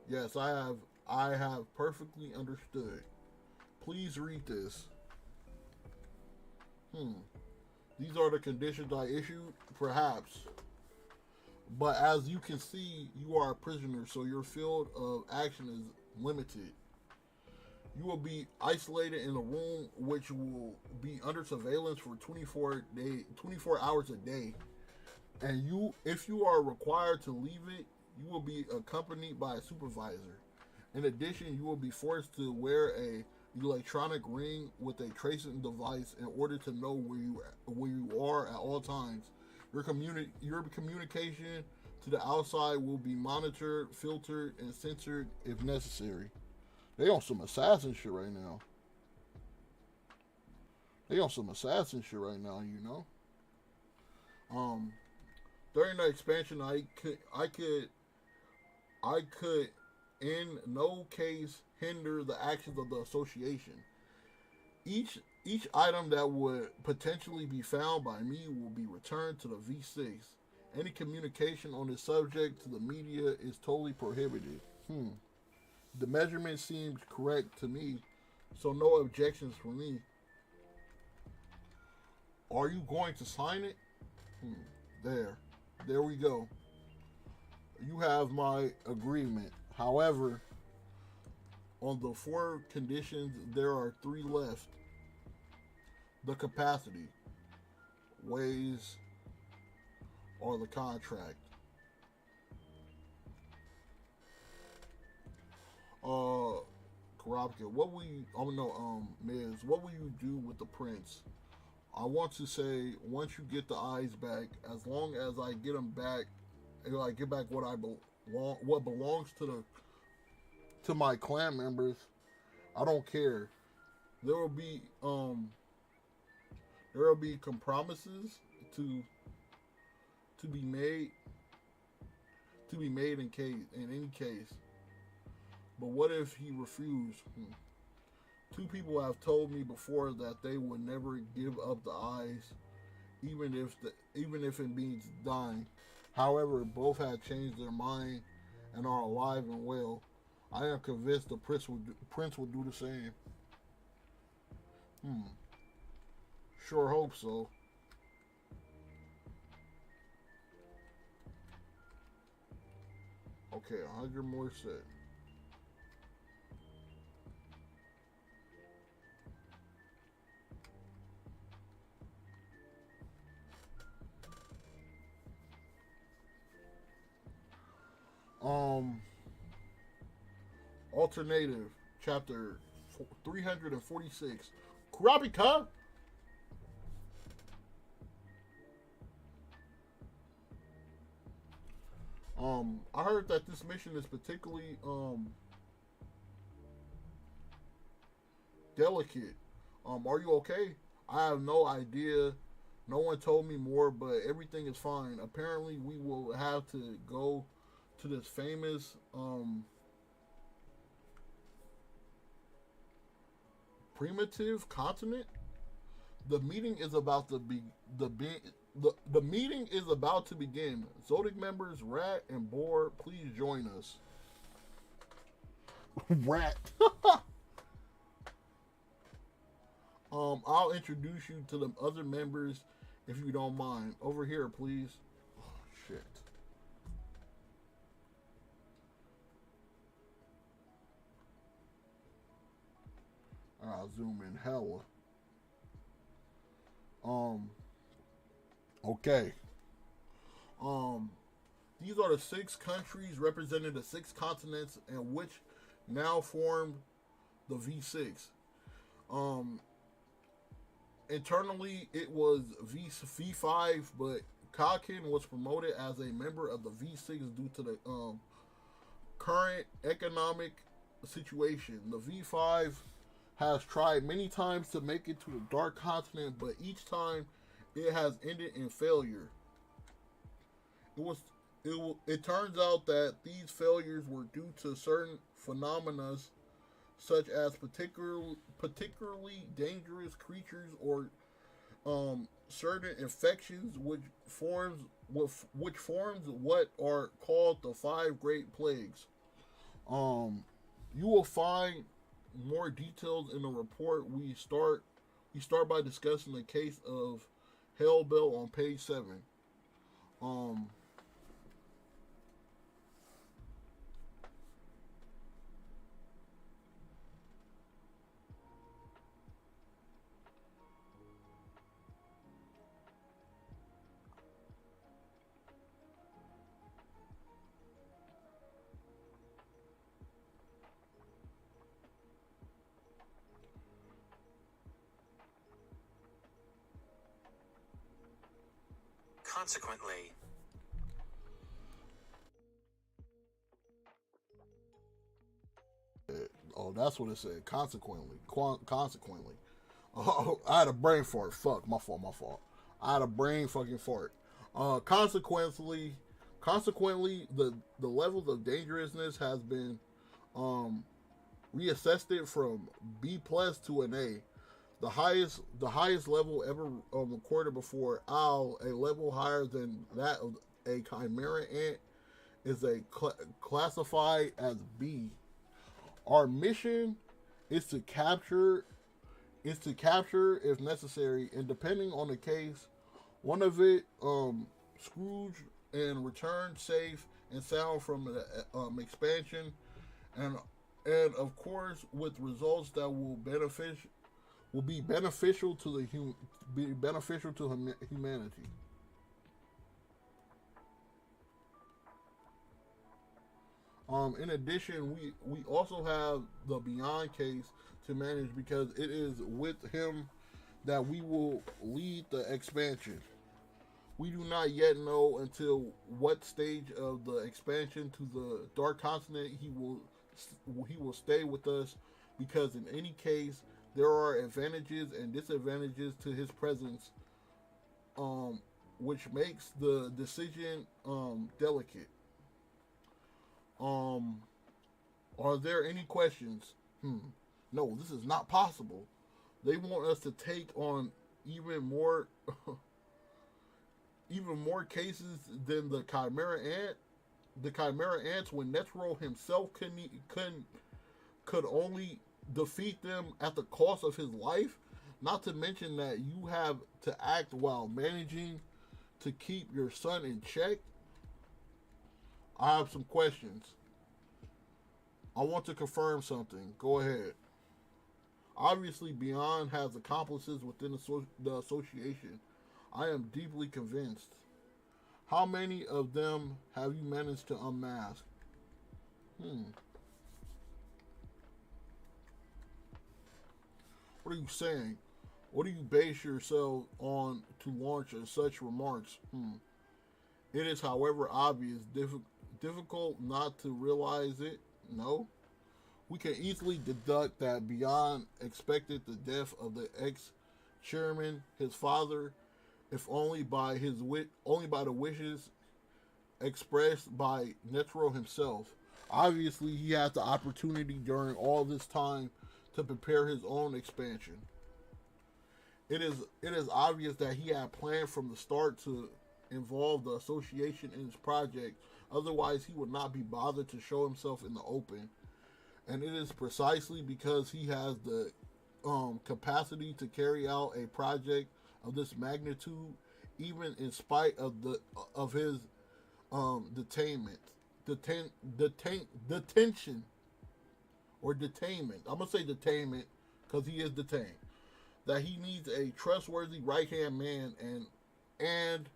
Speaker 1: Yes, I have perfectly understood. Please read this. These are the conditions I issued, perhaps. But as you can see, you are a prisoner, so your field of action is limited. You will be isolated in a room which will be under surveillance for 24 hours a day. And if you are required to leave it, you will be accompanied by a supervisor. In addition, you will be forced to wear a electronic ring with a tracing device in order to know where you are at all times. Your communication to the outside will be monitored, filtered, and censored if necessary. They on some assassin shit right now. You know. During the expansion, I could in no case hinder the actions of the association. Each item that would potentially be found by me will be returned to the V6. Any communication on this subject to the media is totally prohibited. The measurement seems correct to me, so no objections from me. Are you going to sign it? There we go. You have my agreement. However, on the 4 conditions, there are 3 left. The capacity, ways, or the contract. Karabka, Miz, what will you do with the prince? I want to say, once you get the eyes back, as long as I get them back, and I get back what belongs to my clan members, I don't care. There will be compromises to be made in any case. But what if he refused? Two people have told me before that they would never give up the eyes, even if it means dying. However, both have changed their mind and are alive and well. I am convinced the prince will do the same. Hmm. Sure hope so. Okay, 100 more set. Um, Alternative, chapter 346. Kurapika? I heard that this mission is particularly delicate. Are you okay? I have no idea. No one told me more, but everything is fine. Apparently, we will have to go to this famous primitive continent. The meeting is about to be the meeting is about to begin. Zodiac members Rat and Boar, please join us. Rat. I'll introduce you to the other members if you don't mind. Over here, please. Oh, shit. I'll zoom in hella. Um. Okay. Um. These are the 6 countries representing the 6 continents and which now form the V6. Um. Internally, it was V5, but Kakin was promoted as a member of the V6 due to the current economic situation. The V5 has tried many times to make it to the Dark Continent, but each time it has ended in failure. It was it turns out that these failures were due to certain phenomena such as particularly dangerous creatures or certain infections which forms what are called the 5 great plagues. Um, you will find more details in the report. We start by discussing the case of Hellbell on page 7. Um,
Speaker 2: Consequently,
Speaker 1: oh, that's what it said. Consequently. Oh, I had a brain fart. Fuck, my fault, my fault. I had a brain fucking fart. Consequently, the levels of dangerousness has been um reassessed it from B plus to an A. The highest level ever recorded before OWL, a level higher than that of a chimera ant, is classified as B. Our mission is to capture if necessary, and depending on the case, one of it Scrooge and return safe and sound from the expansion, and of course with results that will be beneficial to humanity. In addition, we also have the Beyond case to manage because it is with him that we will lead the expansion. We do not yet know until what stage of the expansion to the Dark Continent he will stay with us, because in any case there are advantages and disadvantages to his presence, which makes the decision delicate. Um, are there any questions? No, this is not possible. They want us to take on even more even more cases than the Chimera Ant. The Chimera Ants, when Netero himself could only defeat them at the cost of his life. Not to mention that you have to act while managing to keep your son in check. I have some questions. I want to confirm something. Go ahead. Obviously, Beyond has accomplices within the association. I am deeply convinced. How many of them have you managed to unmask? Hmm. What are you saying? What do you base yourself on to launch such remarks? It is, however, obvious, difficult not to realize it. No? We can easily deduct that Beyond expected the death of the ex-chairman, his father, if only by the wishes expressed by Netero himself. Obviously, he had the opportunity during all this time to prepare his own expansion. It is obvious that he had planned from the start to involve the association in his project. Otherwise, he would not be bothered to show himself in the open. And it is precisely because he has the capacity to carry out a project of this magnitude, even in spite of his detainment, detention, or detainment. I'm gonna say detainment because he is detained. That he needs a trustworthy right hand man and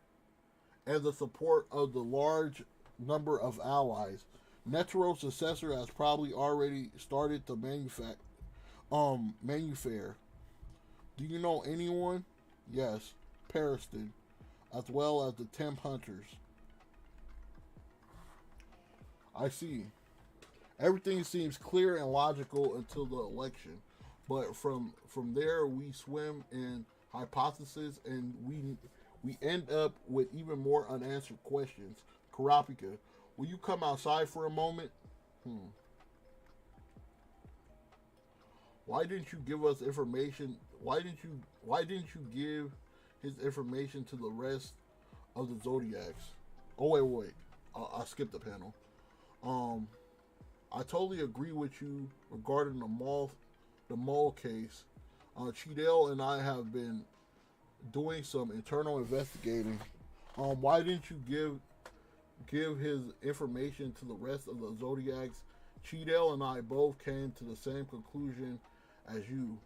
Speaker 1: the support of the large number of allies. Netero's successor has probably already started to manufacture. Do you know anyone? Yes, Pariston, as well as the Temp Hunters. I see. Everything seems clear and logical until the election, but from there we swim in hypotheses and we end up with even more unanswered questions. Karapika, will you come outside for a moment? Why didn't you give us information? Why didn't you give his information to the rest of the Zodiacs? Oh wait. I skipped the panel. I totally agree with you regarding the mole case. Cheadle and I have been doing some internal investigating. Why didn't you give his information to the rest of the Zodiacs? Cheadle and I both came to the same conclusion as you.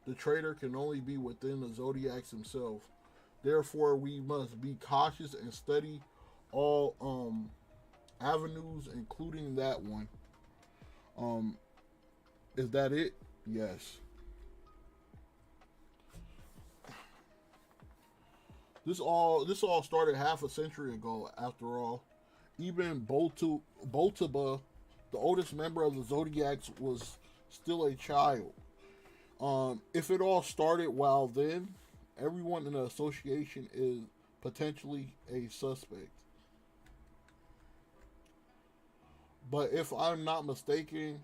Speaker 1: The traitor can only be within the Zodiacs himself. Therefore, we must be cautious and study all avenues, including that one. Is that it? Yes. This all started half a century ago. After all, even Boltuba, the oldest member of the Zodiacs, was still a child. If it all started while then, everyone in the association is potentially a suspect. But if I'm not mistaken,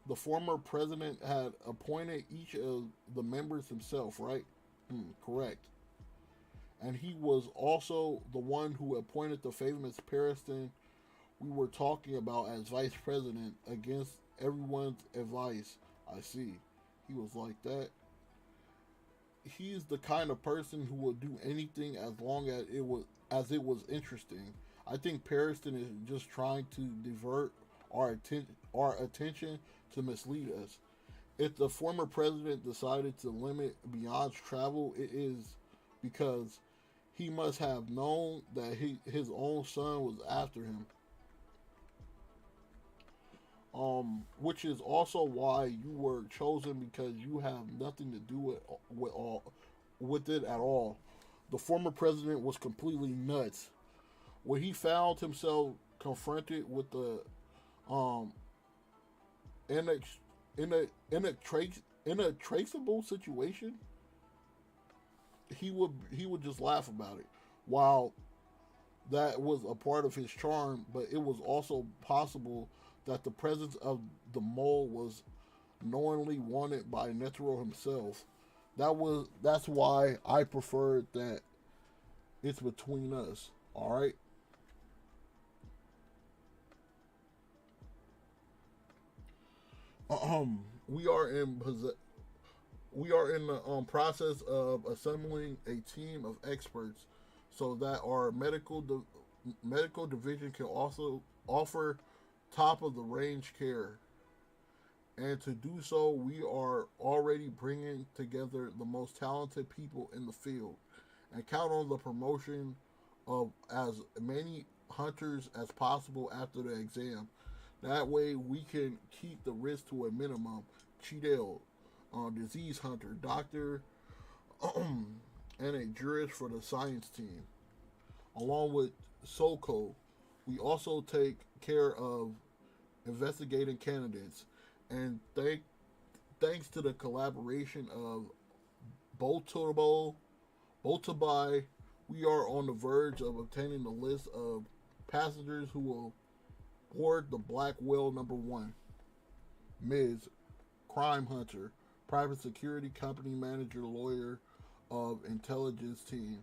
Speaker 1: the former president had appointed each of the members himself, right? Correct. And he was also the one who appointed the famous Pariston we were talking about as vice president against everyone's advice. I see. He was like that. He's the kind of person who will do anything as long as it was interesting. I think Pariston is just trying to divert our attention to mislead us. If the former president decided to limit Beyond's travel, it is because he must have known that his own son was after him. Which is also why you were chosen, because you have nothing to do with it at all. The former president was completely nuts when he found himself confronted with the in a traceable situation. He would just laugh about it. While that was a part of his charm, but it was also possible that the presence of the mole was knowingly wanted by Netero himself. That's why I preferred that it's between us. All right. We are in the process of assembling a team of experts so that our medical division can also offer top of the range care. And to do so, we are already bringing together the most talented people in the field and count on the promotion of as many hunters as possible after the exam. That way, we can keep the risk to a minimum. Cheadle, disease hunter, doctor, and a jurist for the science team. Along with SoCo, we also take care of investigating candidates. And thanks to the collaboration of Boltabo, Boltabai, we are on the verge of obtaining the list of passengers who will board the Black Whale number one. Ms. Crime Hunter, private security company manager, lawyer of intelligence team.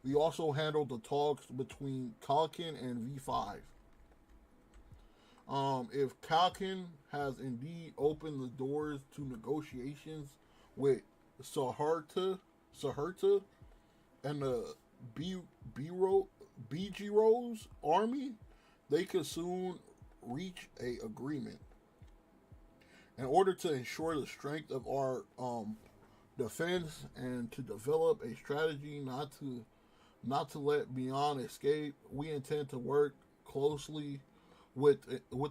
Speaker 1: We also handled the talks between Kalkin and V5. If Kalkin has indeed opened the doors to negotiations with Saherta and the BG Rose army, they could soon reach a agreement. In order to ensure the strength of our defense and to develop a strategy not to let Beyond escape, we intend to work closely with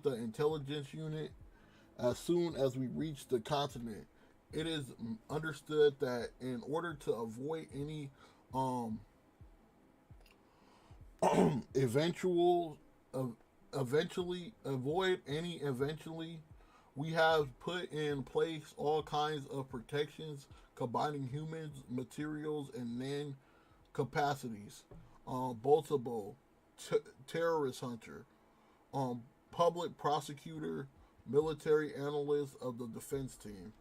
Speaker 1: the intelligence unit as soon as we reach the continent. It is understood that in order to avoid any um, eventual eventually avoid any eventually we have put in place all kinds of protections combining humans, materials, and nan capacities. Boltable, terrorist hunter, public prosecutor, military analyst of the defense team.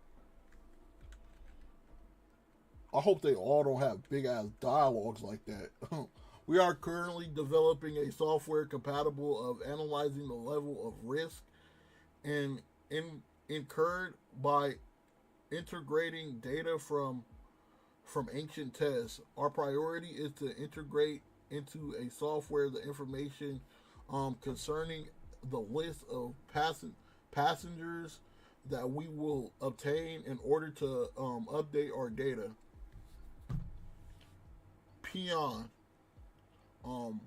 Speaker 1: I hope they all don't have big ass dialogues like that. We are currently developing a software compatible of analyzing the level of risk and incurred by integrating data from ancient tests. Our priority is to integrate into a software the information concerning the list of passengers that we will obtain in order to update our data. Peon, um,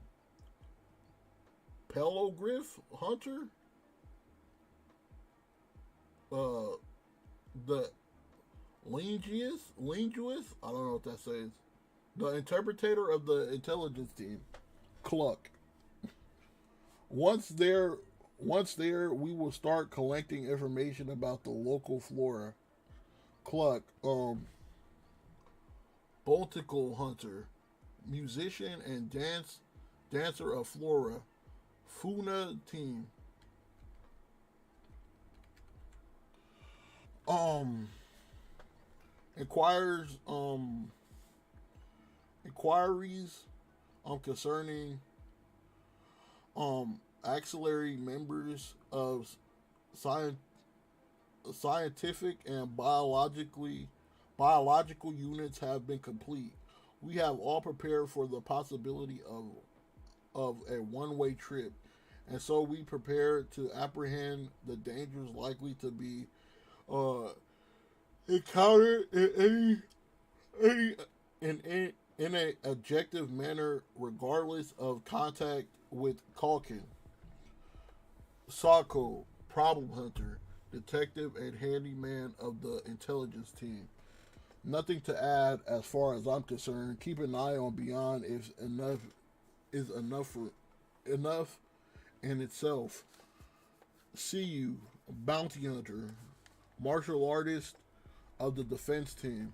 Speaker 1: Pelogriff Hunter, the Linguist, I don't know what that says. The interpreter of the intelligence team, Cluck. Once there, we will start collecting information about the local flora. Cluck, Boltical Hunter, musician and dancer of flora. Funa team. Um, inquires inquiries concerning auxiliary members of science, scientific and biological units have been complete. We have all prepared for the possibility of a one-way trip, and so we prepare to apprehend the dangers likely to be uh, encountered any in a objective manner, regardless of contact with Calkin. Sako, problem hunter, detective and handyman of the intelligence team. Nothing to add as far as I'm concerned. Keep an eye on Beyond if enough is enough in itself. See you, bounty hunter, martial artist of the defense team.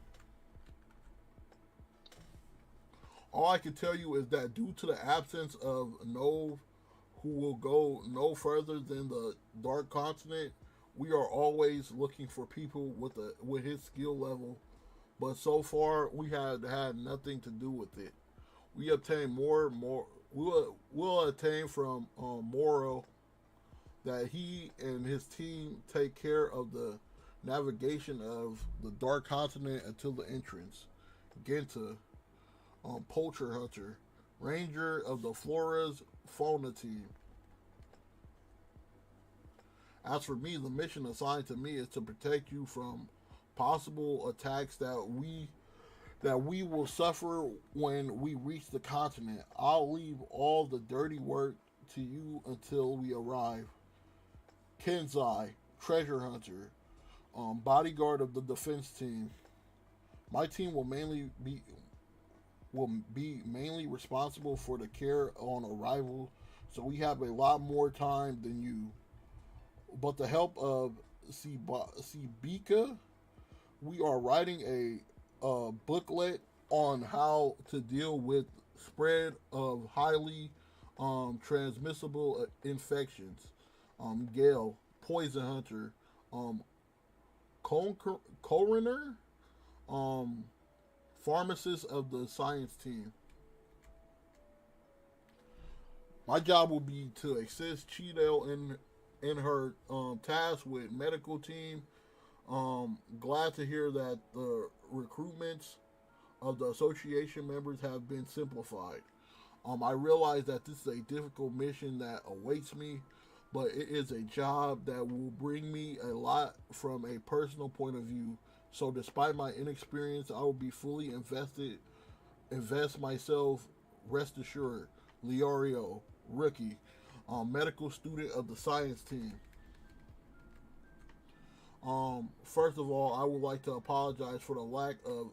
Speaker 1: All I can tell you is that due to the absence of Nove, who will go no further than the Dark Continent, We are always looking for people with his skill level, but so far we have had nothing to do with it. We obtain more. We'll attain from Moro that he and his team take care of the navigation of the Dark Continent until the entrance. Genta, Poacher Hunter, Ranger of the Flora's Fauna team. As for me, the mission assigned to me is to protect you from possible attacks that we will suffer when we reach the continent. I'll leave all the dirty work to you until we arrive. Kenzai, treasure hunter, bodyguard of the defense team. My team will be mainly responsible for the care on arrival, so we have a lot more time than you. But the help of Sibika, we are writing a booklet on how to deal with spread of highly transmissible infections. Gale, poison hunter, um, coroner, um, pharmacist of the science team. My job will be to assist Cheeto in her task with medical team. Glad to hear that the recruitments of the association members have been simplified. I realize that this is a difficult mission that awaits me, but it is a job that will bring me a lot from a personal point of view. So, despite my inexperience, I will be fully invest myself. Rest assured, Leorio, rookie, medical student of the science team. First of all, I would like to apologize for the lack of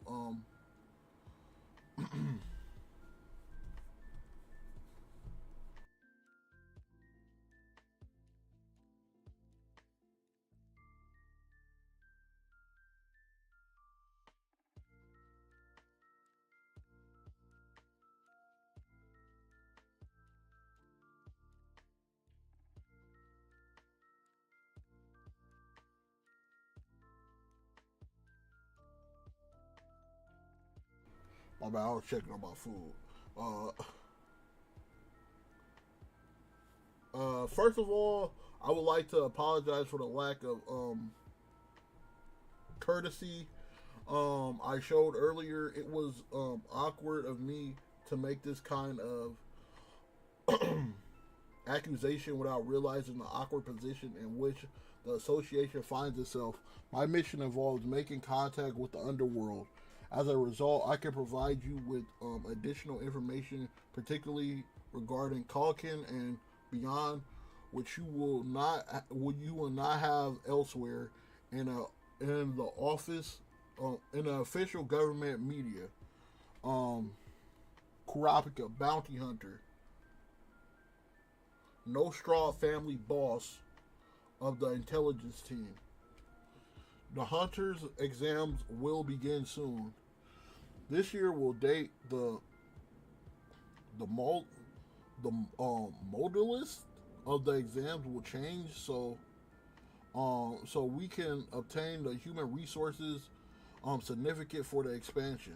Speaker 1: my bad. I was checking on my food. First of all, I would like to apologize for the lack of courtesy I showed earlier. It was awkward of me to make this kind of accusation without realizing the awkward position in which the association finds itself. My mission involves making contact with the underworld. As a result, I can provide you with additional information, particularly regarding Kalkin and beyond, which you will not have elsewhere in the office in the official government media. Um, Kurapika, bounty hunter, no straw family boss of the intelligence team. The hunters' exams will begin soon. This year will date the mo- the modalist of the exams will change, so we can obtain the human resources significant for the expansion.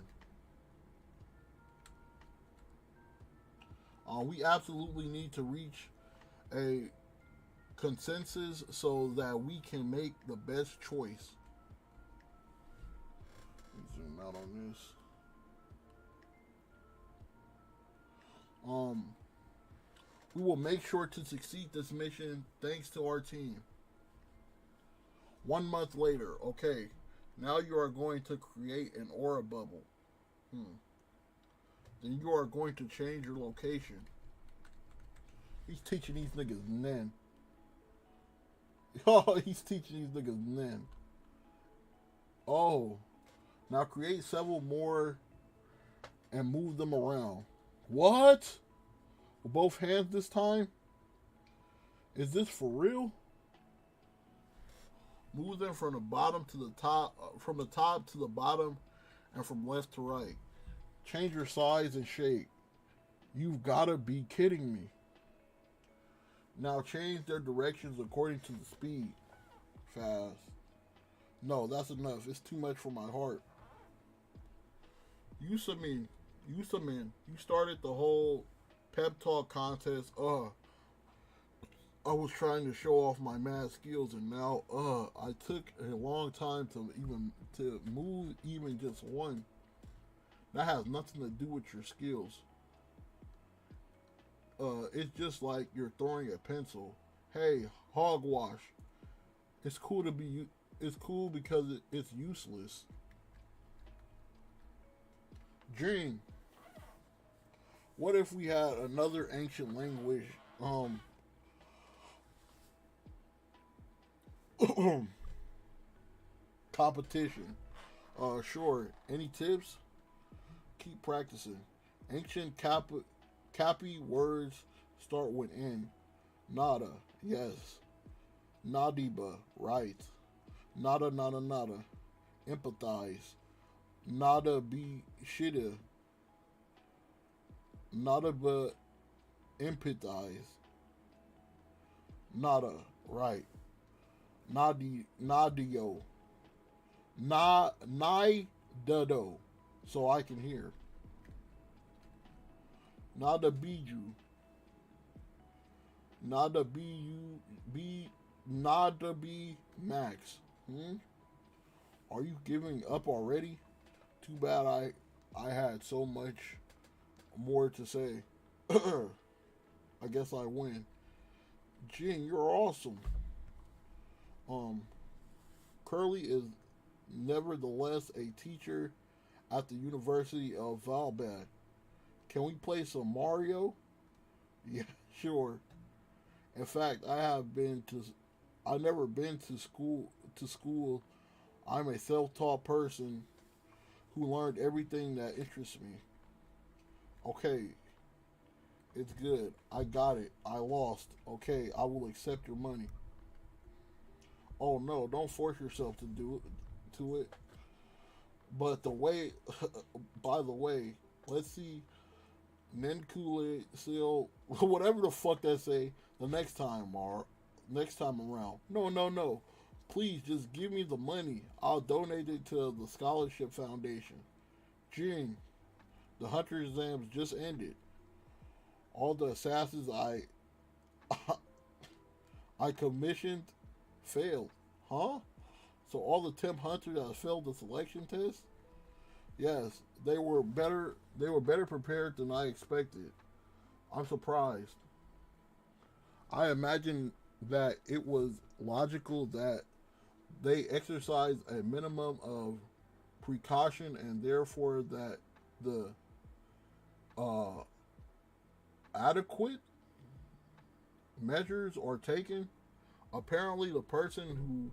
Speaker 1: We absolutely need to reach a consensus so that we can make the best choice. Zoom out on this. Um, we will make sure to succeed this mission thanks to our team. 1 month later, okay. Now you are going to create an aura bubble. Then you are going to change your location. He's teaching these niggas Nen. Oh, he's teaching these niggas Nen. Oh. Now create several more and move them around. What? With both hands this time? Is this for real? Move them from the bottom to the top, from the top to the bottom, and from left to right. Change your size and shape. You've gotta be kidding me. Now change their directions according to the speed. fast. No, that's enough. It's too much for my heart. Yusamin, you started the whole pep talk contest. I was trying to show off my mad skills, and now, I took a long time to move even just one. That has nothing to do with your skills. It's just like you're throwing a pencil. Hey, hogwash. It's cool to be. It's cool because it's useless. Ging. What if we had another ancient language? Competition. Sure. Any tips? Keep practicing. Ancient Cappy words start with N. Nada, yes. Nadiba, right. Nada, nada, nada. Empathize. Nada be shitta. Nada but empathize. Nada, right. Nadio. Nai so I can hear. Nada biju. Nada nada be max. Are you giving up already? Too bad I had so much more to say. I guess I win. Ging, you're awesome. Curly is nevertheless a teacher at the University of Valbad. Can we play some Mario? Yeah, sure. In fact, I've never been to school. I'm a self-taught person who learned everything that interests me. Okay, it's good. I got it. I lost. Okay, I will accept your money. Oh no, don't force yourself to it. But by the way, let's see Nenkule Seal, whatever the fuck that say, the next time around. No. Please just give me the money. I'll donate it to the Scholarship Foundation. Ging, the hunter exams just ended. All the assassins I commissioned failed. Huh? So all the temp hunters that failed the selection test? Yes, they were better prepared than I expected. I'm surprised. I imagine that it was logical that they exercise a minimum of precaution and therefore that the uh, adequate measures are taken. Apparently, the person who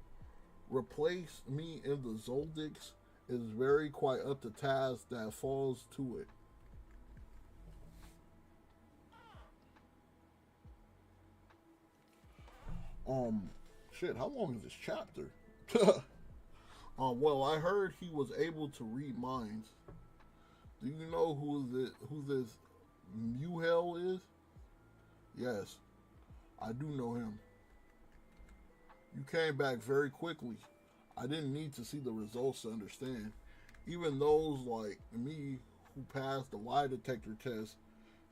Speaker 1: replaced me in the Zoldix is very quite up to task that falls to it. Shit, how long is this chapter? Well, I heard he was able to read minds. Do you know who this Muhel is? Yes, I do know him. You came back very quickly. I didn't need to see the results to understand. Even those like me who passed the lie detector test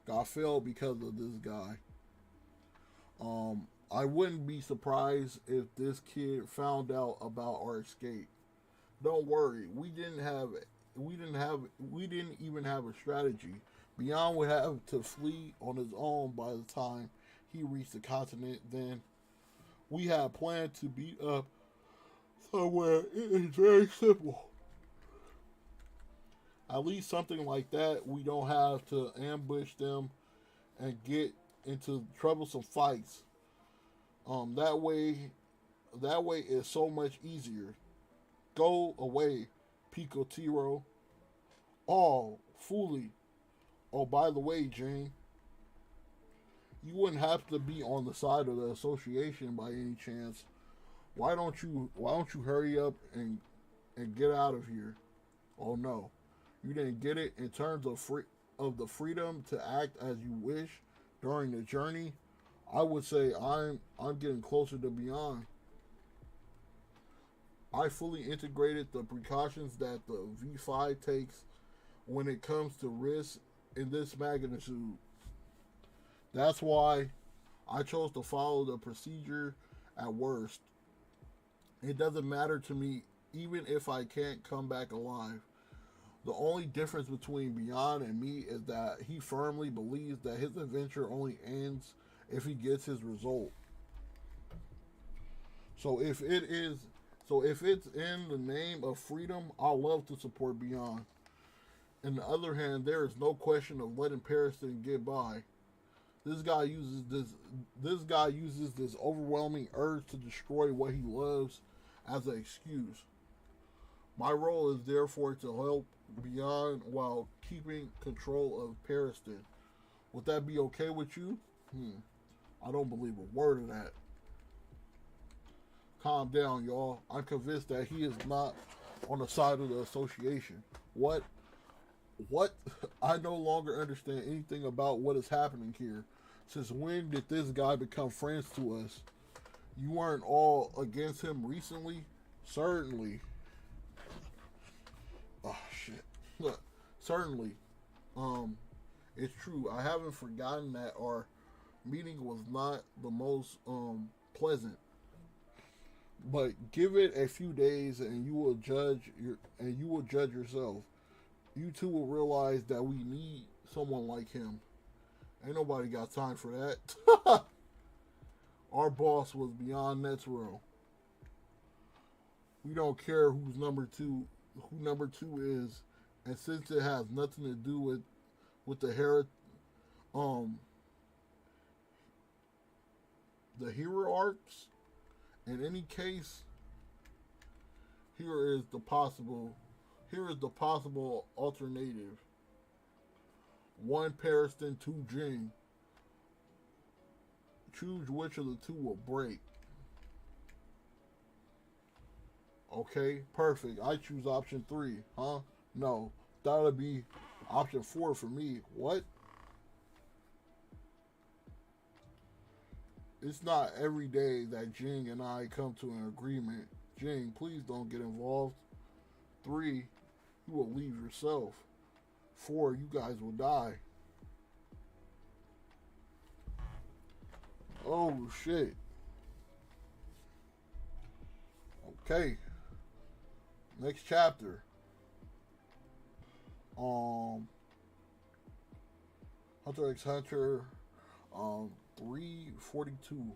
Speaker 1: got failed because of this guy. I wouldn't be surprised if this kid found out about our escape. Don't worry, we didn't even have a strategy. Beyond would have to flee on his own by the time he reached the continent. Then we had planned to beat up somewhere. It is very simple. At least something like that. We don't have to ambush them and get into troublesome fights. That way is so much easier. Go away, Picotiro. Oh, Fooly. Oh, by the way, Jane, you wouldn't have to be on the side of the association by any chance. Why don't you hurry up and get out of here? Oh no, you didn't get it in terms of the freedom to act as you wish during the journey. I would say I'm getting closer to beyond. I fully integrated the precautions that the V5 takes when it comes to risk in this magnitude. That's why I chose to follow the procedure at worst. It doesn't matter to me even if I can't come back alive. The only difference between Beyond and me is that he firmly believes that his adventure only ends if he gets his result. So if it is so if it's in the name of freedom, I'll love to support Beyond. On the other hand, there is no question of letting Pariston get by. This guy uses this overwhelming urge to destroy what he loves as an excuse. My role is therefore to help Beyond while keeping control of Pariston. Would that be okay with you? I don't believe a word of that. Calm down, y'all. I'm convinced that he is not on the side of the association. What? What? I no longer understand anything about what is happening here. Since when did this guy become friends to us? You weren't all against him recently? Certainly. Oh, shit. Look, certainly. It's true. I haven't forgotten that our meeting was not the most pleasant. But give it a few days and you will judge yourself. You two will realize that we need someone like him. Ain't nobody got time for that. Our boss was beyond next row. We don't care who number two is, and since it has nothing to do with um the hero arcs, in any case, here is the possible here is the possible alternative. One Pariston, two Ging. Choose which of the two will break. Okay, perfect. I choose option 3, huh? No, that would be option 4 for me. What? It's not every day that Ging and I come to an agreement. Ging, please don't get involved. 3, you will leave yourself. 4, you guys will die. Oh shit. Okay. Next chapter. Hunter x Hunter 342.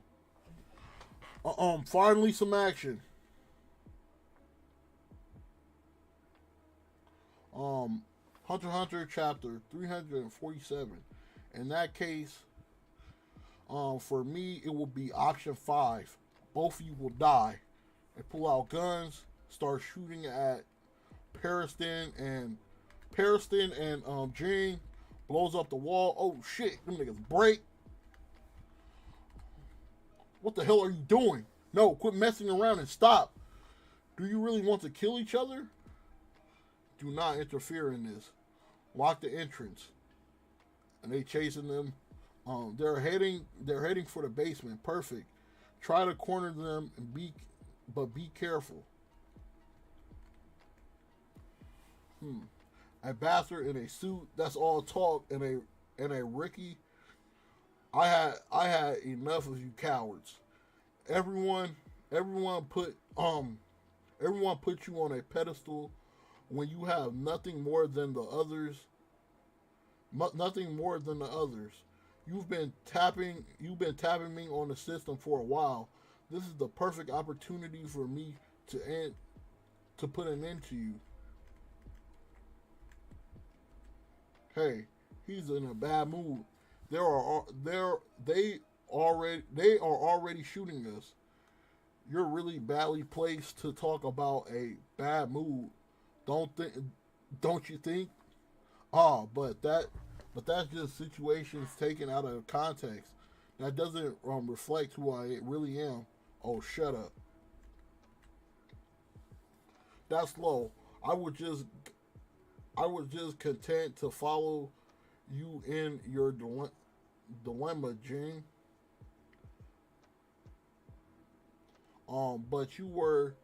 Speaker 1: Finally some action. Hunter x Hunter chapter 347. In that case, for me it will be option 5. Both of you will die. They pull out guns, start shooting at Pariston and Ging, blows up the wall. Oh shit, them niggas break. What the hell are you doing? No, quit messing around and stop. Do you really want to kill each other? Do not interfere in this. Lock the entrance. And they chasing them. They're heading for the basement. Perfect. Try to corner them but be careful. A bastard in a suit, that's all talk, and a Ricky. I had enough of you cowards. Everyone put you on a pedestal when you have nothing more than the others. Nothing more than the others. You've been tapping me on the system for a while. This is the perfect opportunity for me to put an end to you. Hey, he's in a bad mood. They are already shooting us. You're really badly placed to talk about a bad mood. Don't you think? But that's just situations taken out of context. That doesn't reflect who I really am. Oh, shut up. That's low. I would just content to follow you in your dilemma, Ging. But you were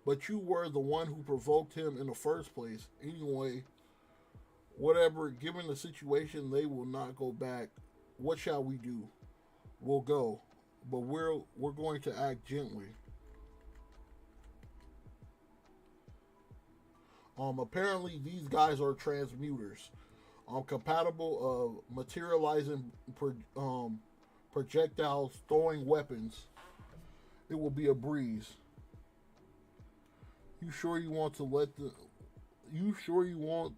Speaker 1: but you were the one who provoked him in the first place. Anyway, whatever, given the situation, they will not go back. What shall we do? We'll go, but we're going to act gently. Apparently these guys are transmuters. Compatible of materializing projectiles, throwing weapons. It will be a breeze. You sure you want to let the? You sure you want?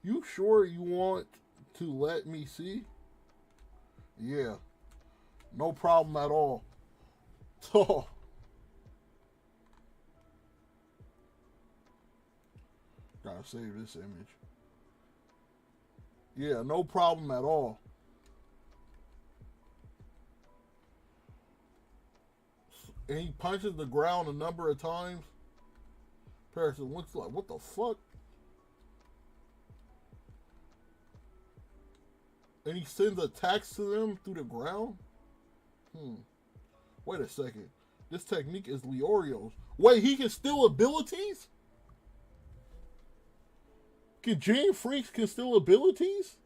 Speaker 1: You sure you want to let me see? Yeah, no problem at all. Oh, gotta save this image. Yeah, no problem at all. And he punches the ground a number of times. Harrison looks like, what the fuck? And he sends attacks to them through the ground? Wait a second. This technique is Leorio's. Wait, he can steal abilities? Can Freecss can steal abilities?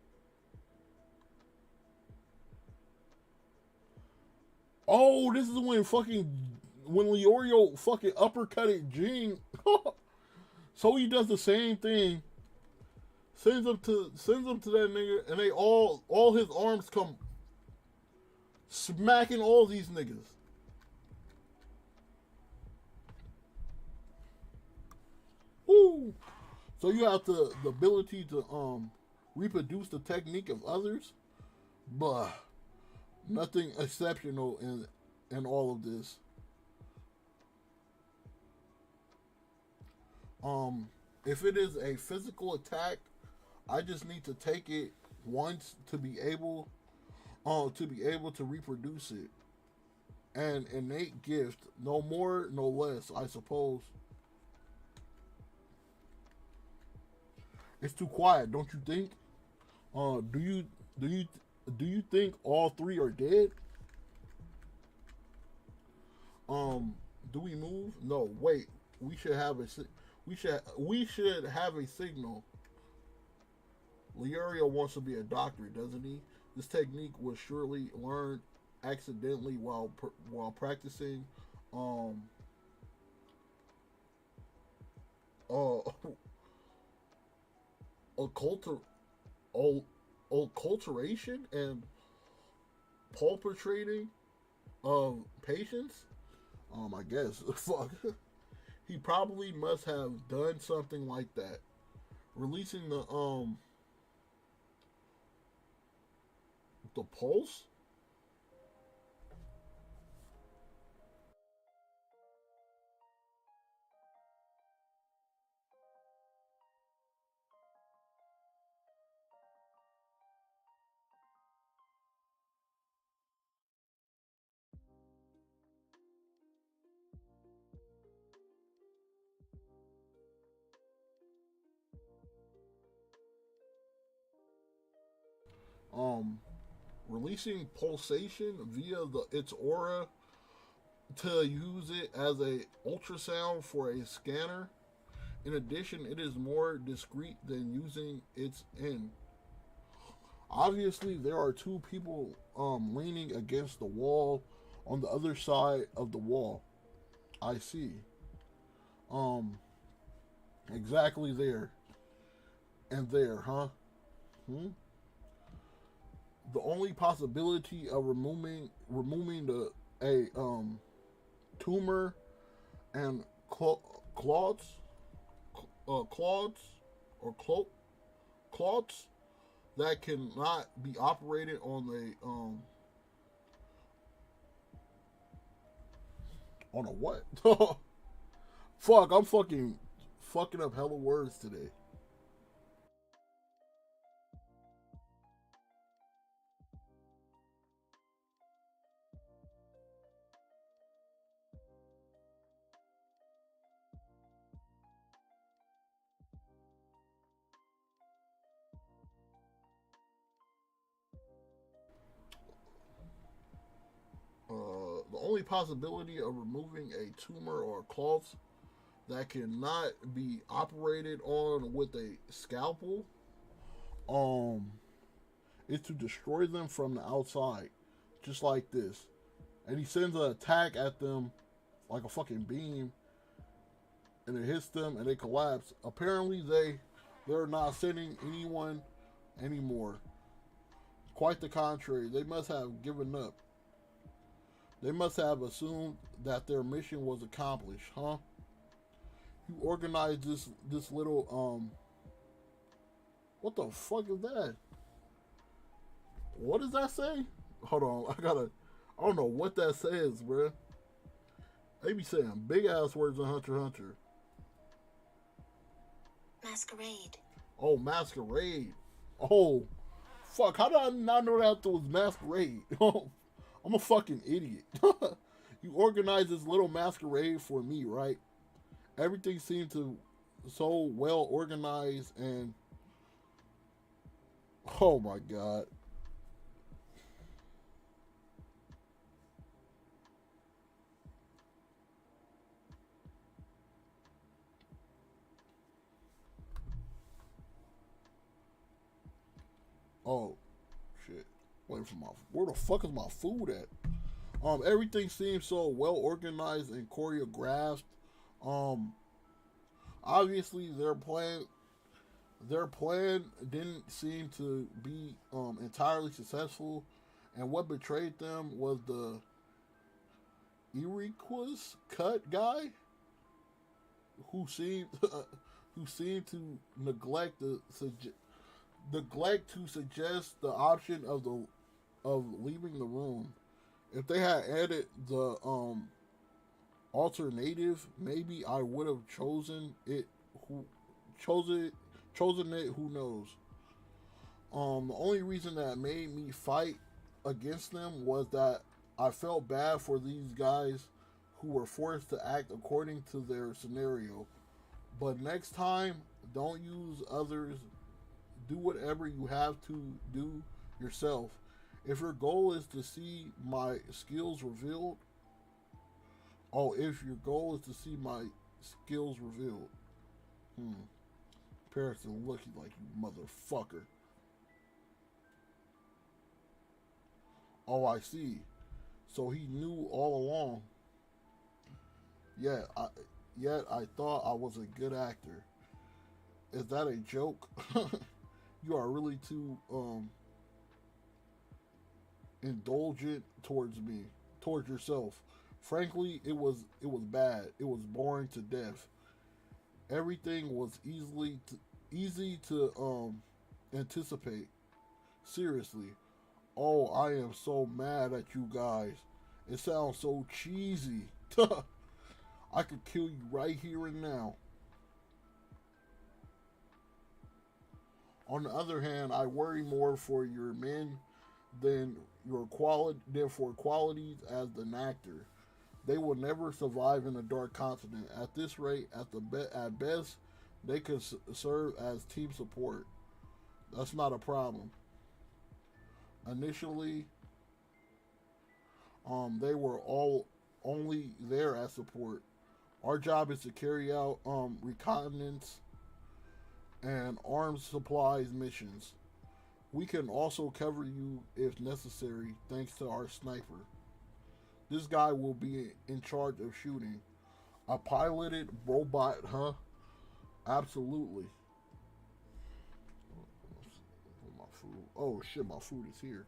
Speaker 1: Oh, this is when Leorio fucking uppercutted Ging. So he does the same thing. Sends them to that nigga, and they all his arms come smacking all these niggas. Woo! So you have the ability to reproduce the technique of others, but nothing exceptional in all of this. If it is a physical attack, I just need to take it once to be able to reproduce it. An innate gift, no more, no less, I suppose. It's too quiet, don't you think? Do you think all three are dead? Do we move? No, wait. We should have a signal. Leorio wants to be a doctor, doesn't he? This technique was surely learned accidentally while practicing uh occultur occulturation and pulpertrating of patients. I guess. Fuck. He probably must have done something like that. Releasing the pulse. Um, Releasing pulsation via its aura to use it as a ultrasound for a scanner. In addition, it is more discreet than using its end. Obviously, there are two people leaning against the wall on the other side of the wall. I see. Um, exactly there and there, huh? Hmm? The only possibility of removing the a tumor and clots, clots or clots that cannot be operated on a what? Fuck, I'm fucking up hella words today. The only possibility of removing a tumor or clots that cannot be operated on with a scalpel, um, is to destroy them from the outside, just like this. And he sends an attack at them like a fucking beam, and it hits them and they collapse. Apparently, they're not sending anyone anymore. Quite the contrary, they must have given up. They must have assumed that their mission was accomplished, huh? You organized this little what the fuck is that? What does that say? Hold on, I don't know what that says, bruh. They be saying big ass words in Hunter x Hunter.
Speaker 2: Masquerade.
Speaker 1: Oh, masquerade. Oh, fuck. How did I not know that was masquerade? I'm a fucking idiot. You organized this little masquerade for me, right? Everything seemed to so well organized and oh my god. Oh shit. Wait for my where the fuck is my food at? Everything seems so well organized and choreographed. Um Obviously their plan didn't seem to be entirely successful, and what betrayed them was the Iroquois cut guy who seemed who seemed to neglect to suggest the option of leaving the room. If they had added the alternative, maybe I would have chosen it. Who chosen it? Chosen it? Who knows? The only reason that made me fight against them was that I felt bad for these guys who were forced to act according to their scenario. But next time, don't use others. Do whatever you have to do yourself. If your goal is to see my skills revealed, if your goal is to see my skills revealed, Harrison looking like you motherfucker. Oh, I see. So he knew all along. Yet I, yet I thought I was a good actor. Is that a joke? You are really too indulgent towards me, towards yourself. Frankly, it was bad. It was boring to death. Everything was easy to anticipate. Seriously. Oh, I am so mad at you guys. It sounds so cheesy. I could kill you right here and now. On the other hand, I worry more for your men than than for qualities as an actor. They will never survive in a dark continent. At this rate, at best, they could serve as team support. That's not a problem. Initially, they were all only there as support. Our job is to carry out reconnaissance and arms supplies missions. We can also cover you if necessary, thanks to our sniper. This guy will be in charge of shooting. A piloted robot, huh? Absolutely. My food. Oh shit, my food is here.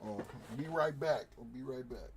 Speaker 1: Oh, be right back. I'll be right back.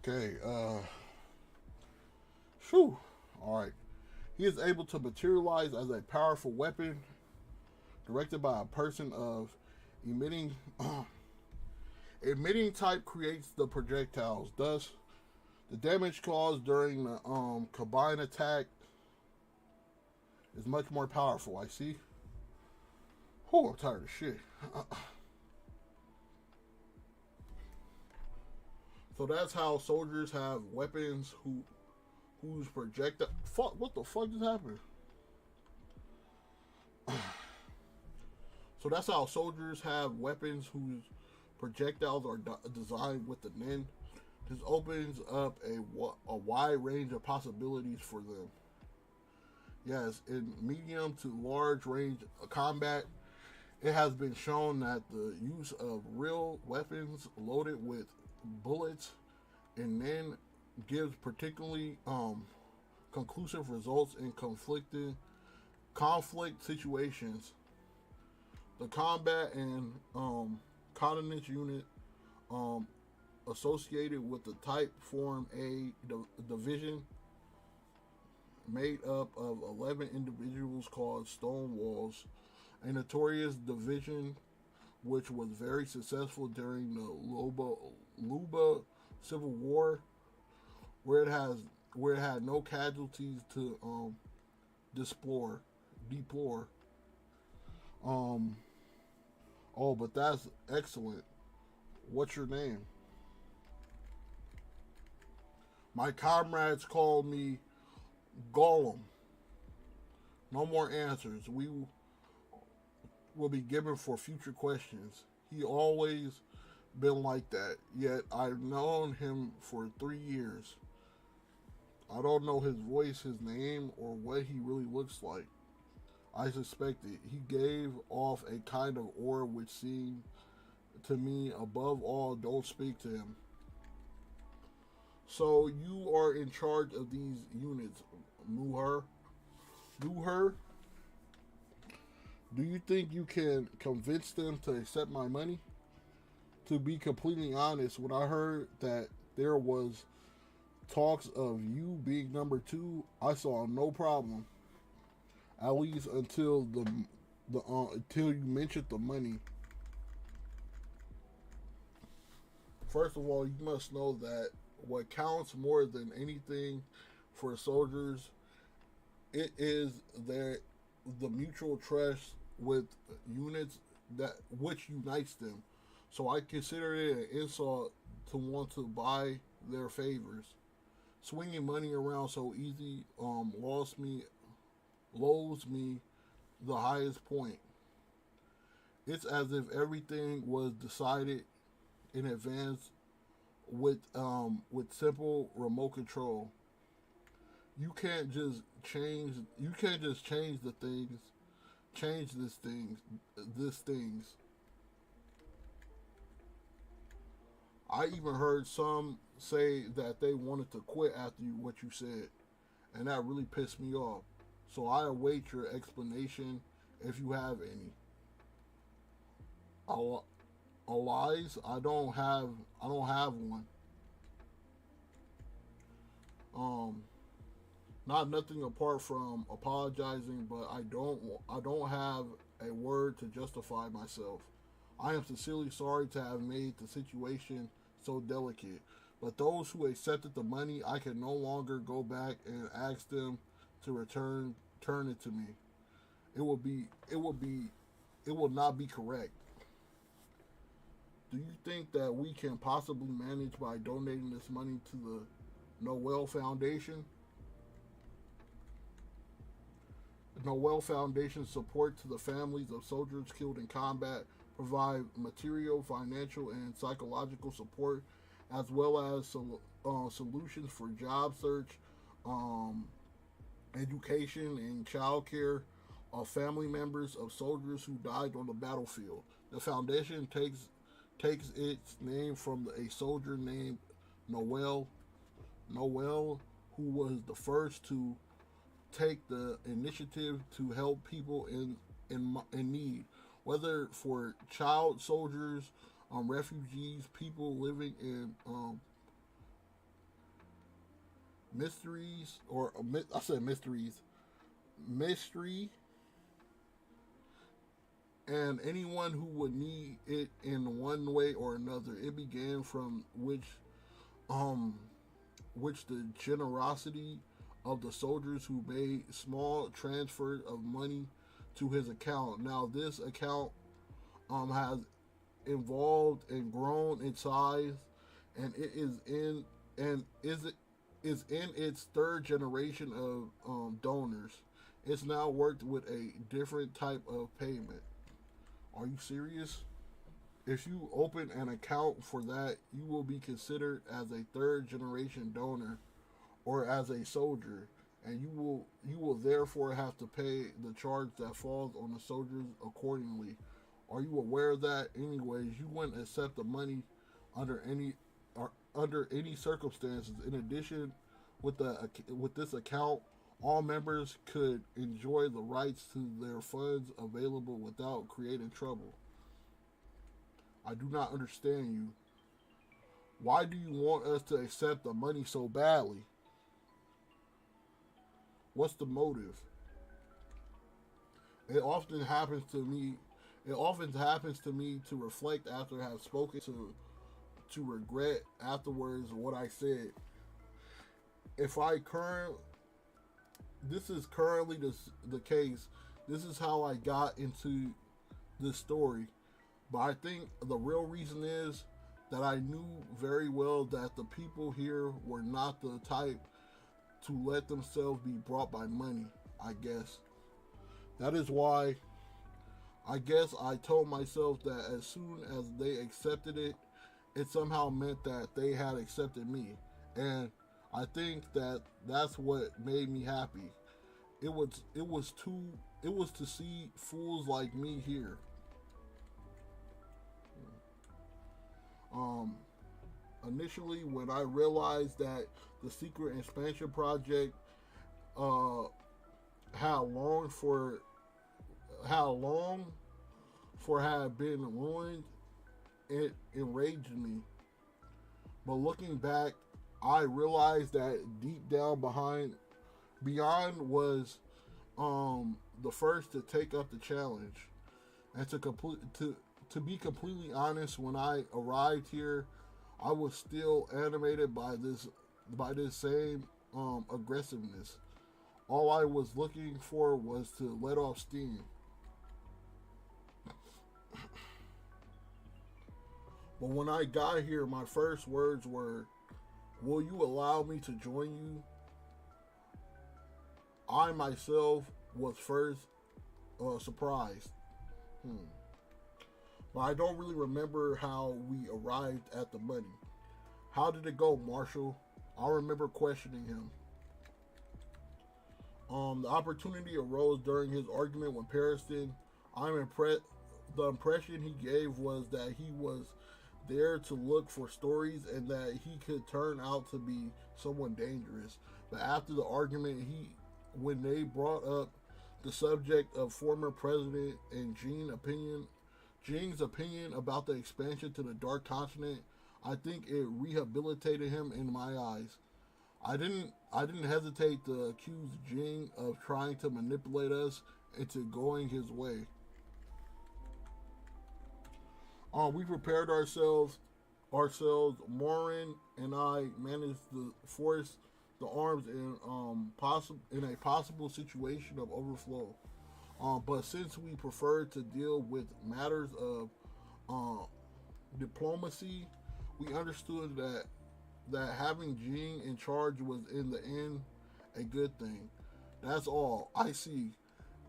Speaker 1: Okay, Phew. Alright. He is able to materialize as a powerful weapon directed by a person of emitting emitting type creates the projectiles. Thus, the damage caused during the combined attack is much more powerful. I see. Oh, I'm tired of shit. So that's how soldiers have weapons whose projectile. Fuck! What the fuck just happened? So that's how soldiers have weapons whose projectiles are designed with the nin. This opens up a wide range of possibilities for them. Yes, in medium to large range combat, it has been shown that the use of real weapons loaded with bullets and then gives particularly conclusive results in conflict situations. The combat and coordinates unit um, associated with the type form a division made up of 11 individuals called Stonewalls, a notorious division which was very successful during the Luba Civil War, where it had no casualties to deplore. Um, oh, but that's excellent. What's your name? My comrades call me Gollum. No more answers. We will be given for future questions. He always been like that, yet I've known him for 3 years. I don't know his voice, his name, or what he really looks like. I suspected. He gave off a kind of aura which seemed to me, above all, don't speak to him. So you are in charge of these units, Muher. Muher, do you think you can convince them to accept my money? To be completely honest, when I heard that there was talks of you being number two, I saw no problem. At least until until you mentioned the money. First of all, you must know that what counts more than anything for soldiers, it is the mutual trust with units that which unites them. So I consider it an insult to want to buy their favors. Swinging money around so easy lulls me the highest point. It's as if everything was decided in advance with simple remote control. You can't just change. You can't just change the things. Change this things. This things. I even heard some say that they wanted to quit after what you said, and that really pissed me off. So I await your explanation if you have any. Lies? I don't have one. Um, Not nothing apart from apologizing, but I don't have a word to justify myself. I am sincerely sorry to have made the situation so delicate. But those who accepted the money, I can no longer go back and ask them to turn it to me. It will not be correct. Do you think that we can possibly manage by donating this money to the Noel Foundation? The Noel Foundation support to the families of soldiers killed in combat, provide material, financial, and psychological support, as well as solutions for job search, um, education, and child care of family members of soldiers who died on the battlefield. The foundation takes its name from a soldier named Noel. Noel, who was the first to take the initiative to help people in need, whether for child soldiers, refugees, people living mysteries, or I said mysteries, mystery, and anyone who would need it in one way or another. It began from um, which the generosity of the soldiers who made small transfers of money to his account. Now this account has evolved and grown in size, and it is in its third generation of donors. It's now worked with a different type of payment. Are you serious? If you open an account for that, you will be considered as a third generation donor or as a soldier, and you will therefore have to pay the charge that falls on the soldiers accordingly. Are you aware of that? Anyways, you wouldn't accept the money under any or under any circumstances. In addition, with this account, all members could enjoy the rights to their funds available without creating trouble. I do not understand you. Why do you want us to accept the money so badly? What's the motive? It often happens to me. It often happens to me to reflect after I have spoken to regret afterwards what I said. If I current This is currently the case. This is how I got into this story. But I think the real reason is that I knew very well that the people here were not the type to let themselves be brought by money, I guess. That is why I guess I told myself that as soon as they accepted it, it somehow meant that they had accepted me. And I think that that's what made me happy. It was to see fools like me here. Um, Initially, when I realized that the secret expansion project uh, had longed for how long for had been ruined, it enraged me. But looking back, I realized that deep down beyond was the first to take up the challenge and to be completely honest. When I arrived here, I was still animated by this same aggressiveness. All I was looking for was to let off steam. But when I got here, my first words were, "Will you allow me to join you?" I myself was first surprised. Hmm. But I don't really remember how we arrived at the money. How did it go, Marshall? I remember questioning him. The opportunity arose during his argument with Pariston. I'm impressed. The impression he gave was that he was there to look for stories and that he could turn out to be someone dangerous. But after the argument, when they brought up the subject of former President and Jing's opinion about the expansion to the Dark Continent, I think it rehabilitated him in my eyes. I didn't hesitate to accuse Ging of trying to manipulate us into going his way. We prepared ourselves. Morin and I managed to force the arms in a possible situation of overflow. But since we preferred to deal with matters of uh, diplomacy, we understood that having Ging in charge was in the end a good thing. That's all. I see.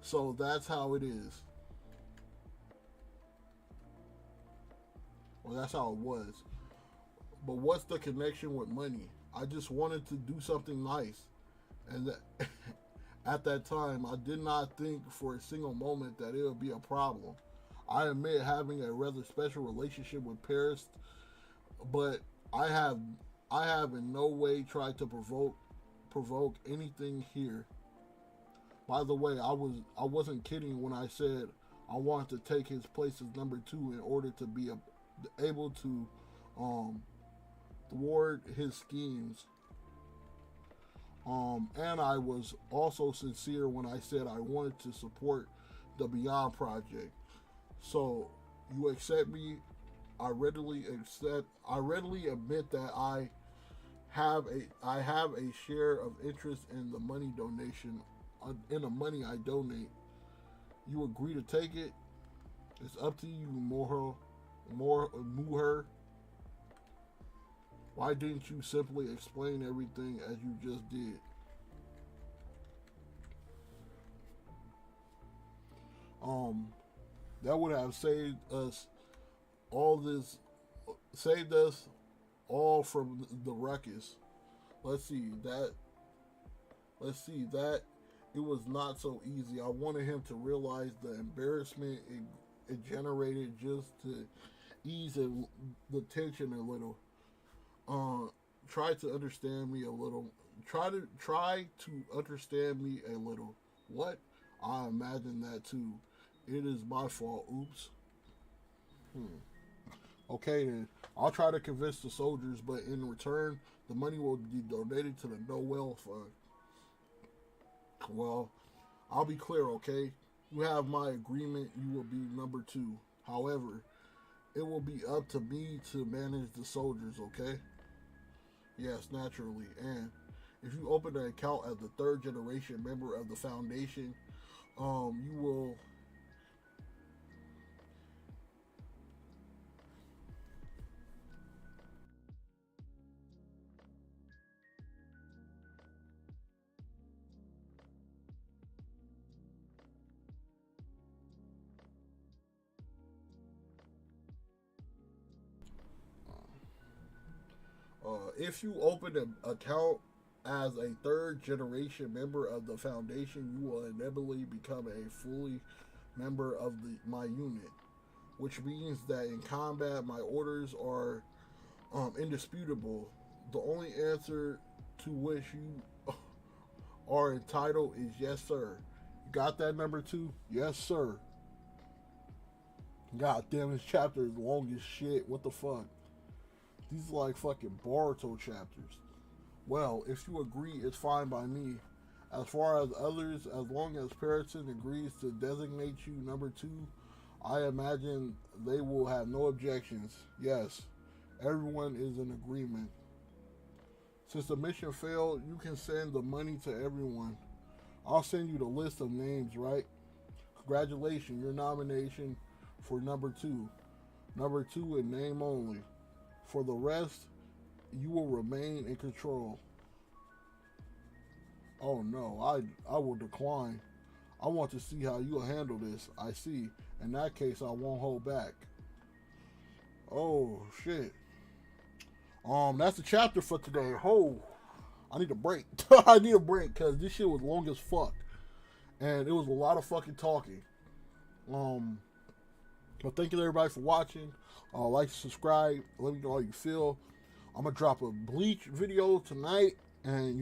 Speaker 1: So that's how it is. Well, that's how it was. But what's the connection with money? I just wanted to do something nice. And that, at that time, I did not think for a single moment that it would be a problem. I admit having a rather special relationship with Paris, but I have I have in no way tried to provoke anything here. By the way, I wasn't kidding when I said I wanted to take his place as number two in order to be able to um, thwart his schemes. And I was also sincere when I said I wanted to support the Beyond Project. So you accept me. I readily accept. I readily admit that I have a share of interest in the money donation, in the money I donate. You agree to take it? It's up to you, Muher. Why didn't you simply explain everything as you just did? Um, that would have all this, saved us all from the ruckus. Let's see that. Let's see that. It was not so easy. I wanted him to realize the embarrassment it generated just to ease the tension a little. Uh, try to understand me a little. Try to understand me a little. What? I imagine that too. It is my fault. Oops. Hmm. Okay then. I'll try to convince the soldiers, but in return, the money will be donated to the Noel Fund. Well, I'll be clear, okay? You have my agreement. You will be number two. However, it will be up to me to manage the soldiers, okay? Yes, naturally. And if you open an account as the third generation member of the foundation, you will. If you open an account as a third generation member of the foundation, you will inevitably become a fully member of my unit, which means that in combat, my orders are indisputable. The only answer to which you are entitled is yes, sir. You got that, number two? Yes, sir. God damn, this chapter is long as shit. What the fuck? These are like fucking Boruto chapters. Well, if you agree, it's fine by me. As far as others, as long as Periton agrees to designate you number two, I imagine they will have no objections. Yes, everyone is in agreement. Since the mission failed, you can send the money to everyone. I'll send you the list of names, right? Congratulations, your nomination for number two. Number two in name only. For the rest, you will remain in control. Oh no, I will decline. I want to see how you'll handle this. I see. In that case, I won't hold back. Oh shit. That's the chapter for today. Oh, I need a break. I need a break because this shit was long as fuck, and it was a lot of fucking talking. Um, but thank you to everybody for watching. Like, subscribe. Let me know how you feel. I'm gonna drop a Bleach video tonight, and